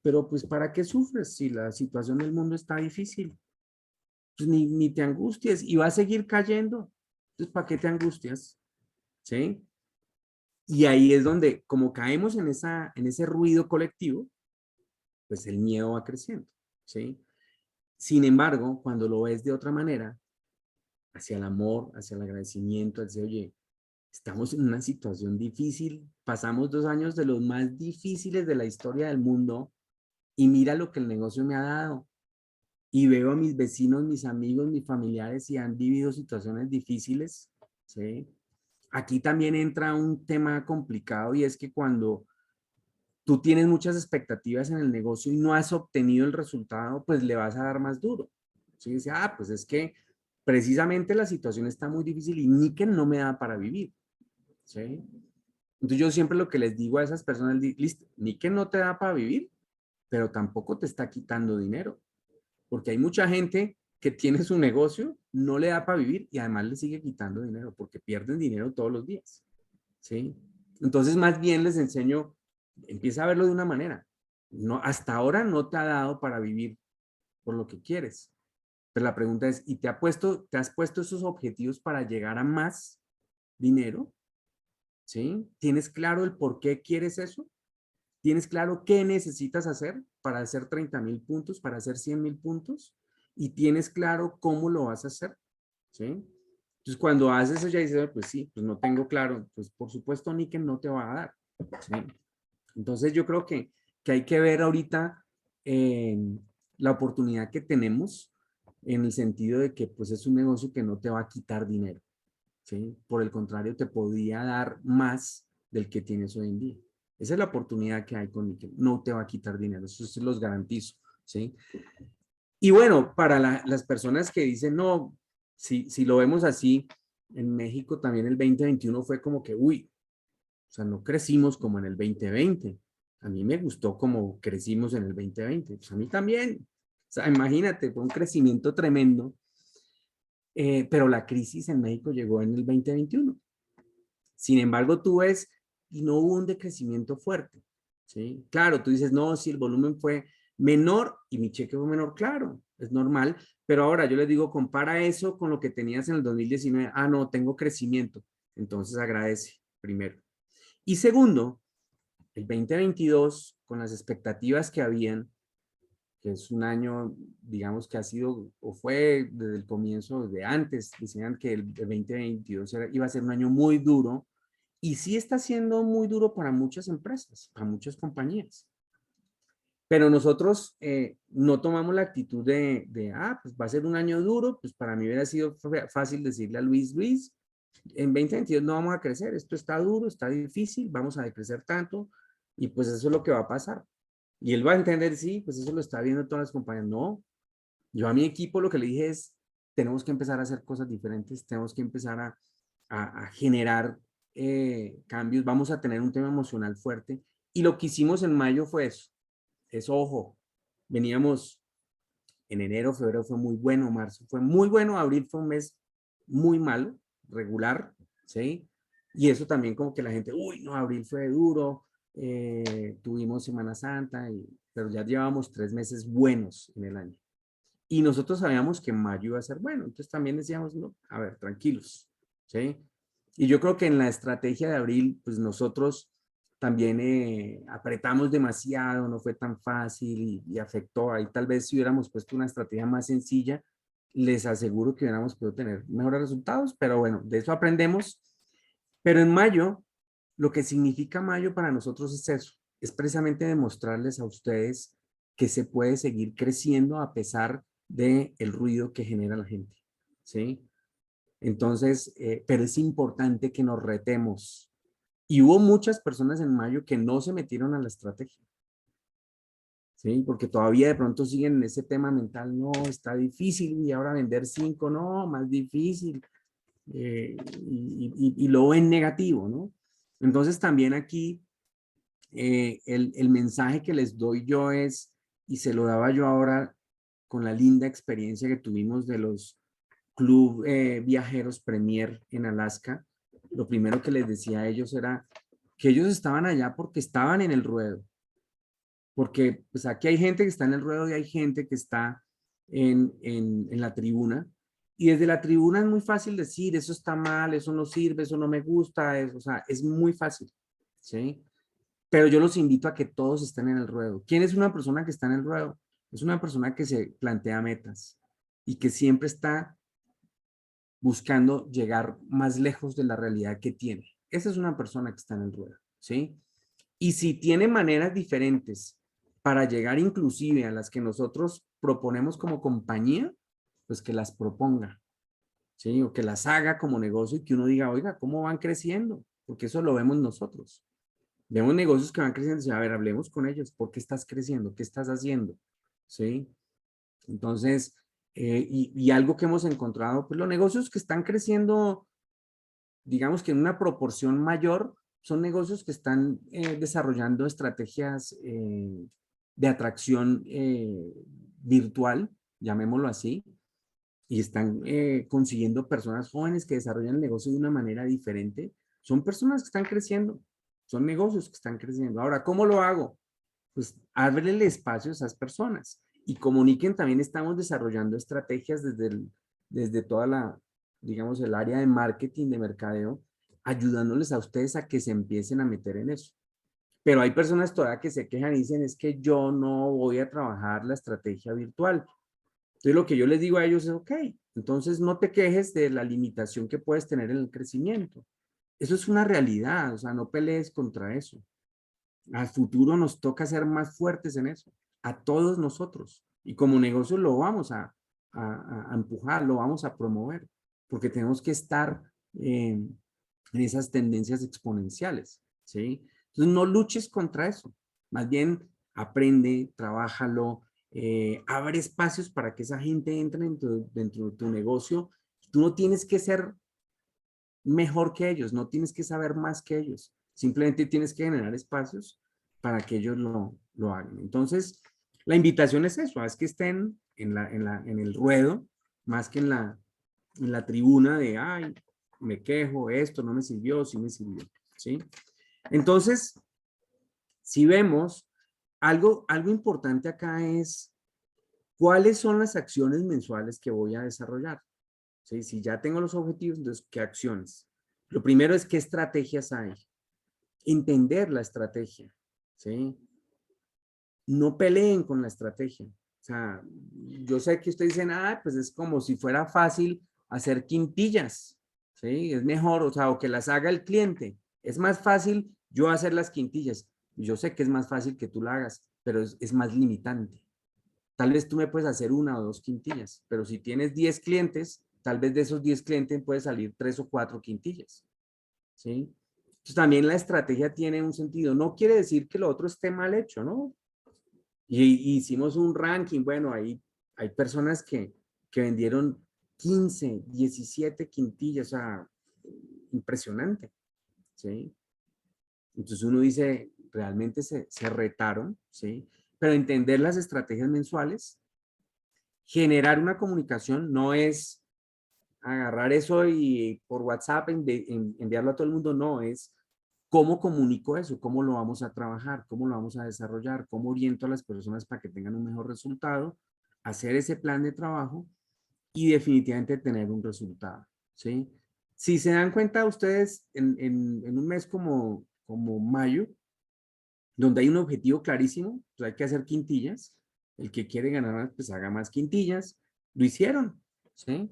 S2: pero pues ¿para qué sufres si la situación del mundo está difícil? Pues ni te angusties y va a seguir cayendo. Entonces, ¿para qué te angustias? ¿Sí? Y ahí es donde, como caemos en ese ruido colectivo, pues el miedo va creciendo. ¿Sí? Sin embargo, cuando lo ves de otra manera, hacia el amor, hacia el agradecimiento, hacia, oye, estamos en una situación difícil, pasamos 2 años de los más difíciles de la historia del mundo y mira lo que el negocio me ha dado. Y veo a mis vecinos, mis amigos, mis familiares y han vivido situaciones difíciles, ¿sí? Aquí también entra un tema complicado y es que cuando tú tienes muchas expectativas en el negocio y no has obtenido el resultado, pues le vas a dar más duro. ¿Sí? Dice, pues es que precisamente la situación está muy difícil y ni que no me da para vivir, ¿sí? Entonces yo siempre lo que les digo a esas personas, listo, ni que no te da para vivir, pero tampoco te está quitando dinero. Porque hay mucha gente que tiene su negocio, no le da para vivir y además le sigue quitando dinero porque pierden dinero todos los días, ¿sí? Entonces, más bien les enseño, empieza a verlo de una manera. No, hasta ahora no te ha dado para vivir por lo que quieres. Pero la pregunta es, ¿y te has puesto esos objetivos para llegar a más dinero? ¿Sí? ¿Tienes claro el por qué quieres eso? ¿Tienes claro qué necesitas hacer para hacer 30,000 puntos, para hacer 100,000 puntos? Y tienes claro cómo lo vas a hacer, ¿sí? Entonces, cuando haces eso, ya dices, pues sí, pues no tengo claro, pues por supuesto, ni que no te va a dar, ¿sí? Entonces, yo creo que hay que ver ahorita eh, la oportunidad que tenemos en el sentido de que, pues, es un negocio que no te va a quitar dinero, ¿sí? Por el contrario, te podría dar más del que tienes hoy en día. Esa es la oportunidad que hay con Nickel. No te va a quitar dinero, eso se los garantizo, ¿sí? Y bueno, para las personas que dicen, no, si lo vemos así, en México también el 2021 fue como que, uy, o sea, no crecimos como en el 2020. A mí me gustó como crecimos en el 2020. Pues a mí también. O sea, imagínate, fue un crecimiento tremendo. Pero la crisis en México llegó en el 2021. Sin embargo, tú ves y no hubo un decrecimiento fuerte, ¿sí? Claro, tú dices, no, si el volumen fue menor y mi cheque fue menor, claro, es normal, pero ahora yo les digo, compara eso con lo que tenías en el 2019. No, tengo crecimiento. Entonces agradece, primero. Y segundo, el 2022, con las expectativas que habían, que es un año, digamos, que ha sido o fue desde el comienzo, desde antes, decían que el 2022 iba a ser un año muy duro y sí está siendo muy duro para muchas empresas, para muchas compañías. Pero nosotros no tomamos la actitud pues va a ser un año duro, pues para mí hubiera sido fácil decirle a Luis, en 2022 no vamos a crecer, esto está duro, está difícil, vamos a decrecer tanto, Y pues eso es lo que va a pasar. Y él va a entender, sí, pues eso lo está viendo todas las compañías. No, yo a mi equipo lo que le dije es, tenemos que empezar a hacer cosas diferentes, tenemos que empezar a generar cambios, vamos a tener un tema emocional fuerte. Y lo que hicimos en mayo fue eso, ojo, veníamos en enero, febrero fue muy bueno, marzo fue muy bueno, abril fue un mes muy malo, regular, ¿sí? Y eso también como que la gente, uy, no, abril fue duro, tuvimos Semana Santa, pero ya llevábamos 3 meses buenos en el año. Y nosotros sabíamos que mayo iba a ser bueno, entonces también decíamos, no, a ver, tranquilos, ¿sí? Y yo creo que en la estrategia de abril, pues nosotros también apretamos demasiado, no fue tan fácil y afectó. Ahí tal vez si hubiéramos puesto una estrategia más sencilla, les aseguro que hubiéramos podido tener mejores resultados, pero bueno, de eso aprendemos. Pero en mayo, lo que significa mayo para nosotros es eso, es precisamente demostrarles a ustedes que se puede seguir creciendo a pesar de el ruido que genera la gente, ¿sí? Entonces, pero es importante que nos retemos. Y hubo muchas personas en mayo que no se metieron a la estrategia, ¿sí? Porque todavía de pronto siguen en ese tema mental, no, está difícil y ahora vender 5, no, más difícil. Y lo ven negativo, ¿no? Entonces también aquí el mensaje que les doy yo es, y se lo daba yo ahora con la linda experiencia que tuvimos de los Club Viajeros Premier en Alaska, lo primero que les decía a ellos era que ellos estaban allá porque estaban en el ruedo, porque pues aquí hay gente que está en el ruedo y hay gente que está en la tribuna, y desde la tribuna es muy fácil decir, eso está mal, eso no sirve, eso no me gusta, o sea, es muy fácil, ¿sí? Pero yo los invito a que todos estén en el ruedo. ¿Quién es una persona que está en el ruedo? Es una persona que se plantea metas y que siempre está buscando llegar más lejos de la realidad que tiene. Esa es una persona que está en el ruedo, ¿sí? Y si tiene maneras diferentes para llegar inclusive a las que nosotros proponemos como compañía, pues que las proponga, ¿sí? O que las haga como negocio y que uno diga, oiga, ¿cómo van creciendo? Porque eso lo vemos nosotros. Vemos negocios que van creciendo y a ver, hablemos con ellos. ¿Por qué estás creciendo? ¿Qué estás haciendo? ¿Sí? Entonces, y algo que hemos encontrado, pues los negocios que están creciendo, digamos que en una proporción mayor, son negocios que están desarrollando estrategias de atracción virtual, llamémoslo así, y están consiguiendo personas jóvenes que desarrollan el negocio de una manera diferente. Son personas que están creciendo, son negocios que están creciendo. Ahora, ¿cómo lo hago? Pues ábrele espacio a esas personas y comuniquen. También estamos desarrollando estrategias desde toda la, digamos, el área de marketing, de mercadeo, ayudándoles a ustedes a que se empiecen a meter en eso. Pero hay personas todavía que se quejan y dicen, es que yo no voy a trabajar la estrategia virtual. Entonces lo que yo les digo a ellos es, ok, entonces no te quejes de la limitación que puedes tener en el crecimiento. Eso es una realidad, o sea, no pelees contra eso. Al futuro nos toca ser más fuertes en eso, a todos nosotros. Y como negocio lo vamos a empujar, lo vamos a promover, porque tenemos que estar en esas tendencias exponenciales, ¿sí? Entonces no luches contra eso, más bien aprende, trabájalo, abre espacios para que esa gente entre dentro de tu negocio. Tú no tienes que ser mejor que ellos, no tienes que saber más que ellos, simplemente tienes que generar espacios para que ellos lo hagan. Entonces, la invitación es eso, es que estén en el ruedo, más que en la tribuna de, ay, me quejo, esto no me sirvió, sí me sirvió, ¿sí? Entonces, si vemos, algo importante acá es, ¿cuáles son las acciones mensuales que voy a desarrollar? ¿Sí? Si ya tengo los objetivos, entonces, ¿qué acciones? Lo primero es qué estrategias hay. Entender la estrategia, ¿sí? No peleen con la estrategia. O sea, yo sé que ustedes dicen, ah, pues es como si fuera fácil hacer quintillas, ¿sí? Es mejor, o sea, o que las haga el cliente. Es más fácil yo hacer las quintillas. Yo sé que es más fácil que tú la hagas, pero es más limitante. Tal vez tú me puedes hacer una o dos quintillas, pero si tienes 10 clientes, tal vez de esos 10 clientes puede salir 3 o 4 quintillas, ¿sí? Entonces, también la estrategia tiene un sentido. No quiere decir que lo otro esté mal hecho, ¿no? Y hicimos un ranking. Bueno, ahí hay personas que vendieron 15, 17 quintillas, o sea, impresionante, ¿sí? Entonces uno dice, realmente se retaron, ¿sí? Pero entender las estrategias mensuales, generar una comunicación no es agarrar eso y por WhatsApp enviarlo a todo el mundo, no, es cómo comunico eso, cómo lo vamos a trabajar, cómo lo vamos a desarrollar, cómo oriento a las personas para que tengan un mejor resultado, hacer ese plan de trabajo y definitivamente tener un resultado, ¿sí? Si se dan cuenta ustedes en un mes como mayo, donde hay un objetivo clarísimo, pues hay que hacer quintillas, el que quiere ganar más, pues haga más quintillas, lo hicieron, ¿sí?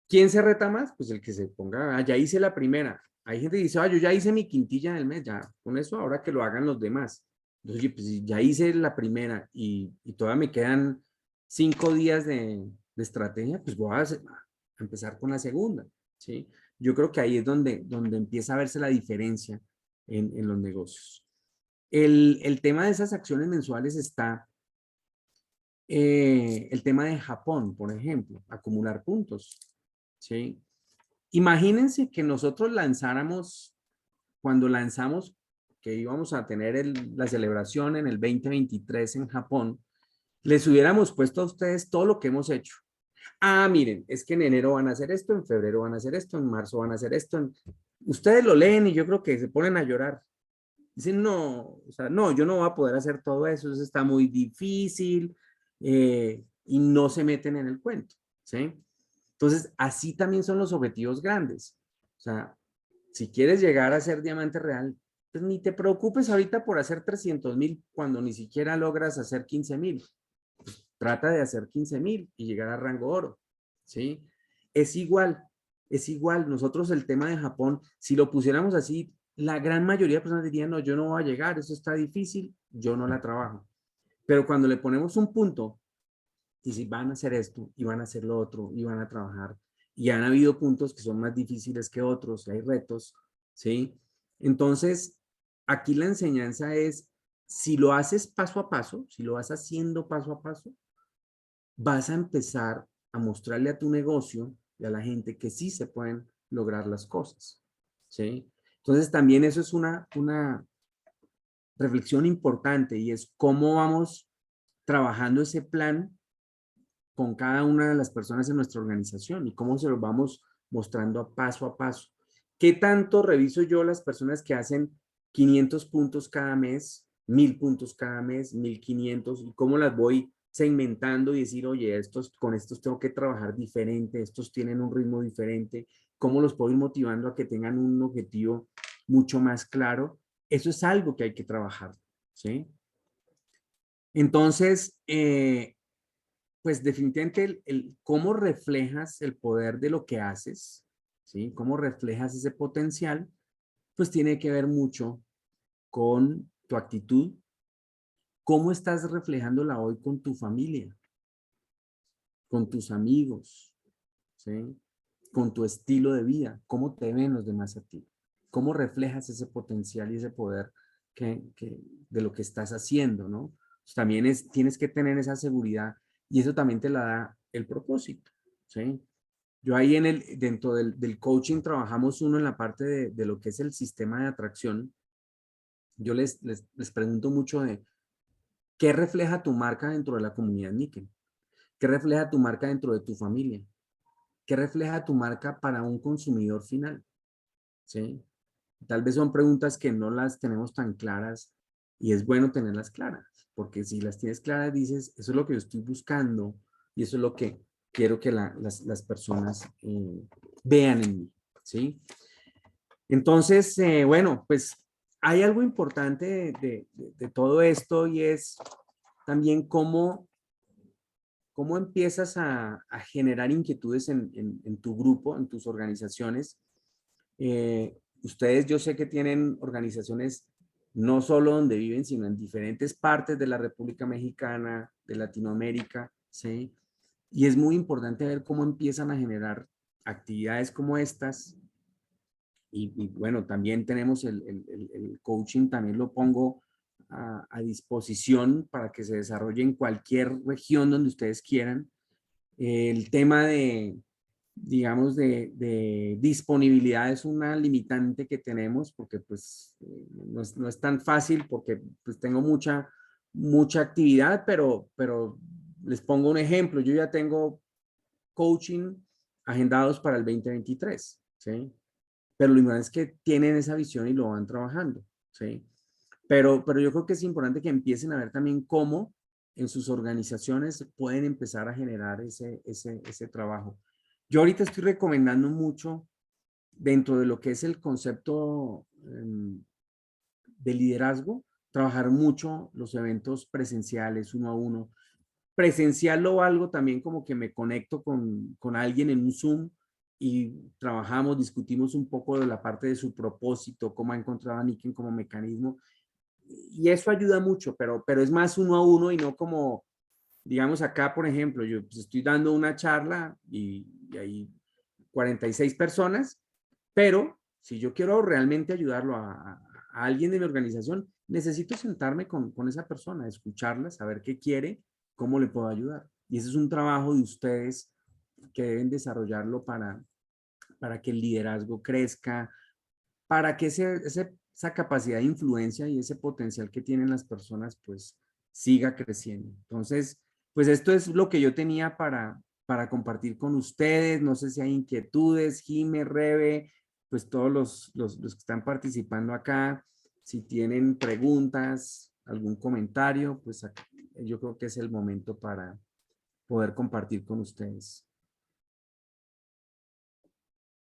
S2: ¿Quién se reta más? Pues el que se ponga, ya hice la primera. Hay gente que dice, yo ya hice mi quintilla del mes, ya, con eso ahora que lo hagan los demás. Entonces, oye, pues si ya hice la primera y todavía me quedan 5 días de estrategia, pues voy a empezar con la segunda, ¿sí? Yo creo que ahí es donde empieza a verse la diferencia en los negocios. El tema de esas acciones mensuales está el tema de Japón, por ejemplo, acumular puntos, ¿sí? Imagínense que nosotros lanzáramos, cuando lanzamos, que íbamos a tener la celebración en el 2023 en Japón, les hubiéramos puesto a ustedes todo lo que hemos hecho. Ah, miren, es que en enero van a hacer esto, en febrero van a hacer esto, en marzo van a hacer esto. Ustedes lo leen y yo creo que se ponen a llorar. Dicen, no, o sea, no, yo no voy a poder hacer todo eso, eso está muy difícil, y no se meten en el cuento, ¿sí? Entonces, así también son los objetivos grandes. O sea, si quieres llegar a ser diamante real, pues ni te preocupes ahorita por hacer 300,000 cuando ni siquiera logras hacer 15,000. Trata de hacer 15,000 y llegar a rango oro, ¿sí? Es igual, es igual. Nosotros el tema de Japón, si lo pusiéramos así, la gran mayoría de personas dirían, no, yo no voy a llegar, eso está difícil, yo no la trabajo. Pero cuando le ponemos un punto, y si van a hacer esto, y van a hacer lo otro, y van a trabajar, y han habido puntos que son más difíciles que otros, hay retos, ¿sí? Entonces, aquí la enseñanza es, si lo haces paso a paso, si lo vas haciendo paso a paso, vas a empezar a mostrarle a tu negocio y a la gente que sí se pueden lograr las cosas, ¿sí? Entonces, también eso es una reflexión importante y es cómo vamos trabajando ese plan con cada una de las personas en nuestra organización y cómo se lo vamos mostrando a paso. ¿Qué tanto reviso yo las personas que hacen 500 puntos cada mes, 1000 puntos cada mes, 1500 y cómo las voy segmentando y decir, oye, con estos tengo que trabajar diferente, estos tienen un ritmo diferente, cómo los puedo ir motivando a que tengan un objetivo mucho más claro? Eso es algo que hay que trabajar, ¿sí? Entonces, pues definitivamente cómo reflejas el poder de lo que haces, ¿sí? Cómo reflejas ese potencial, pues tiene que ver mucho con tu actitud, cómo estás reflejándola hoy con tu familia, con tus amigos, ¿sí? Con tu estilo de vida, cómo te ven los demás a ti, cómo reflejas ese potencial y ese poder de lo que estás haciendo, ¿no? Pues también tienes que tener esa seguridad y eso también te la da el propósito, ¿sí? Yo ahí dentro del coaching trabajamos uno en la parte de lo que es el sistema de atracción. Yo les pregunto mucho de qué refleja tu marca dentro de la comunidad níquel, qué refleja tu marca dentro de tu familia, qué refleja tu marca para un consumidor final, ¿sí? Tal vez son preguntas que no las tenemos tan claras y es bueno tenerlas claras, porque si las tienes claras dices, eso es lo que yo estoy buscando y eso es lo que quiero que las personas vean en mí, ¿sí? Entonces, bueno, pues hay algo importante de todo esto y es también cómo empiezas a generar inquietudes en tu grupo, en tus organizaciones. Ustedes yo sé que tienen organizaciones no solo donde viven, sino en diferentes partes de la República Mexicana, de Latinoamérica, ¿sí? Y es muy importante ver cómo empiezan a generar actividades como estas y bueno, también tenemos el coaching, también lo pongo a disposición para que se desarrolle en cualquier región donde ustedes quieran. El tema de, digamos, de disponibilidad es una limitante que tenemos porque pues no es tan fácil porque pues tengo mucha actividad, pero les pongo un ejemplo. Yo ya tengo coaching agendados para el 2023, ¿sí? Pero lo importante es que tienen esa visión y lo van trabajando, ¿sí? Pero yo creo que es importante que empiecen a ver también cómo en sus organizaciones pueden empezar a generar ese trabajo. Yo ahorita estoy recomendando mucho dentro de lo que es el concepto de liderazgo, trabajar mucho los eventos presenciales, uno a uno. Presencial lo algo también como que me conecto con alguien en un Zoom y trabajamos, discutimos un poco de la parte de su propósito, cómo ha encontrado a Niken como mecanismo. Y eso ayuda mucho, pero es más uno a uno y no como, digamos acá, por ejemplo, yo pues, estoy dando una charla y hay 46 personas, pero si yo quiero realmente ayudarlo a alguien de mi organización, necesito sentarme con esa persona, escucharla, saber qué quiere, cómo le puedo ayudar. Y ese es un trabajo de ustedes que deben desarrollarlo para que el liderazgo crezca, para que esa capacidad de influencia y ese potencial que tienen las personas, pues siga creciendo. Entonces, pues esto es lo que yo tenía para compartir con ustedes. No sé si hay inquietudes, Jime, Rebe, pues todos los que están participando acá, si tienen preguntas, algún comentario, pues yo creo que es el momento para poder compartir con ustedes.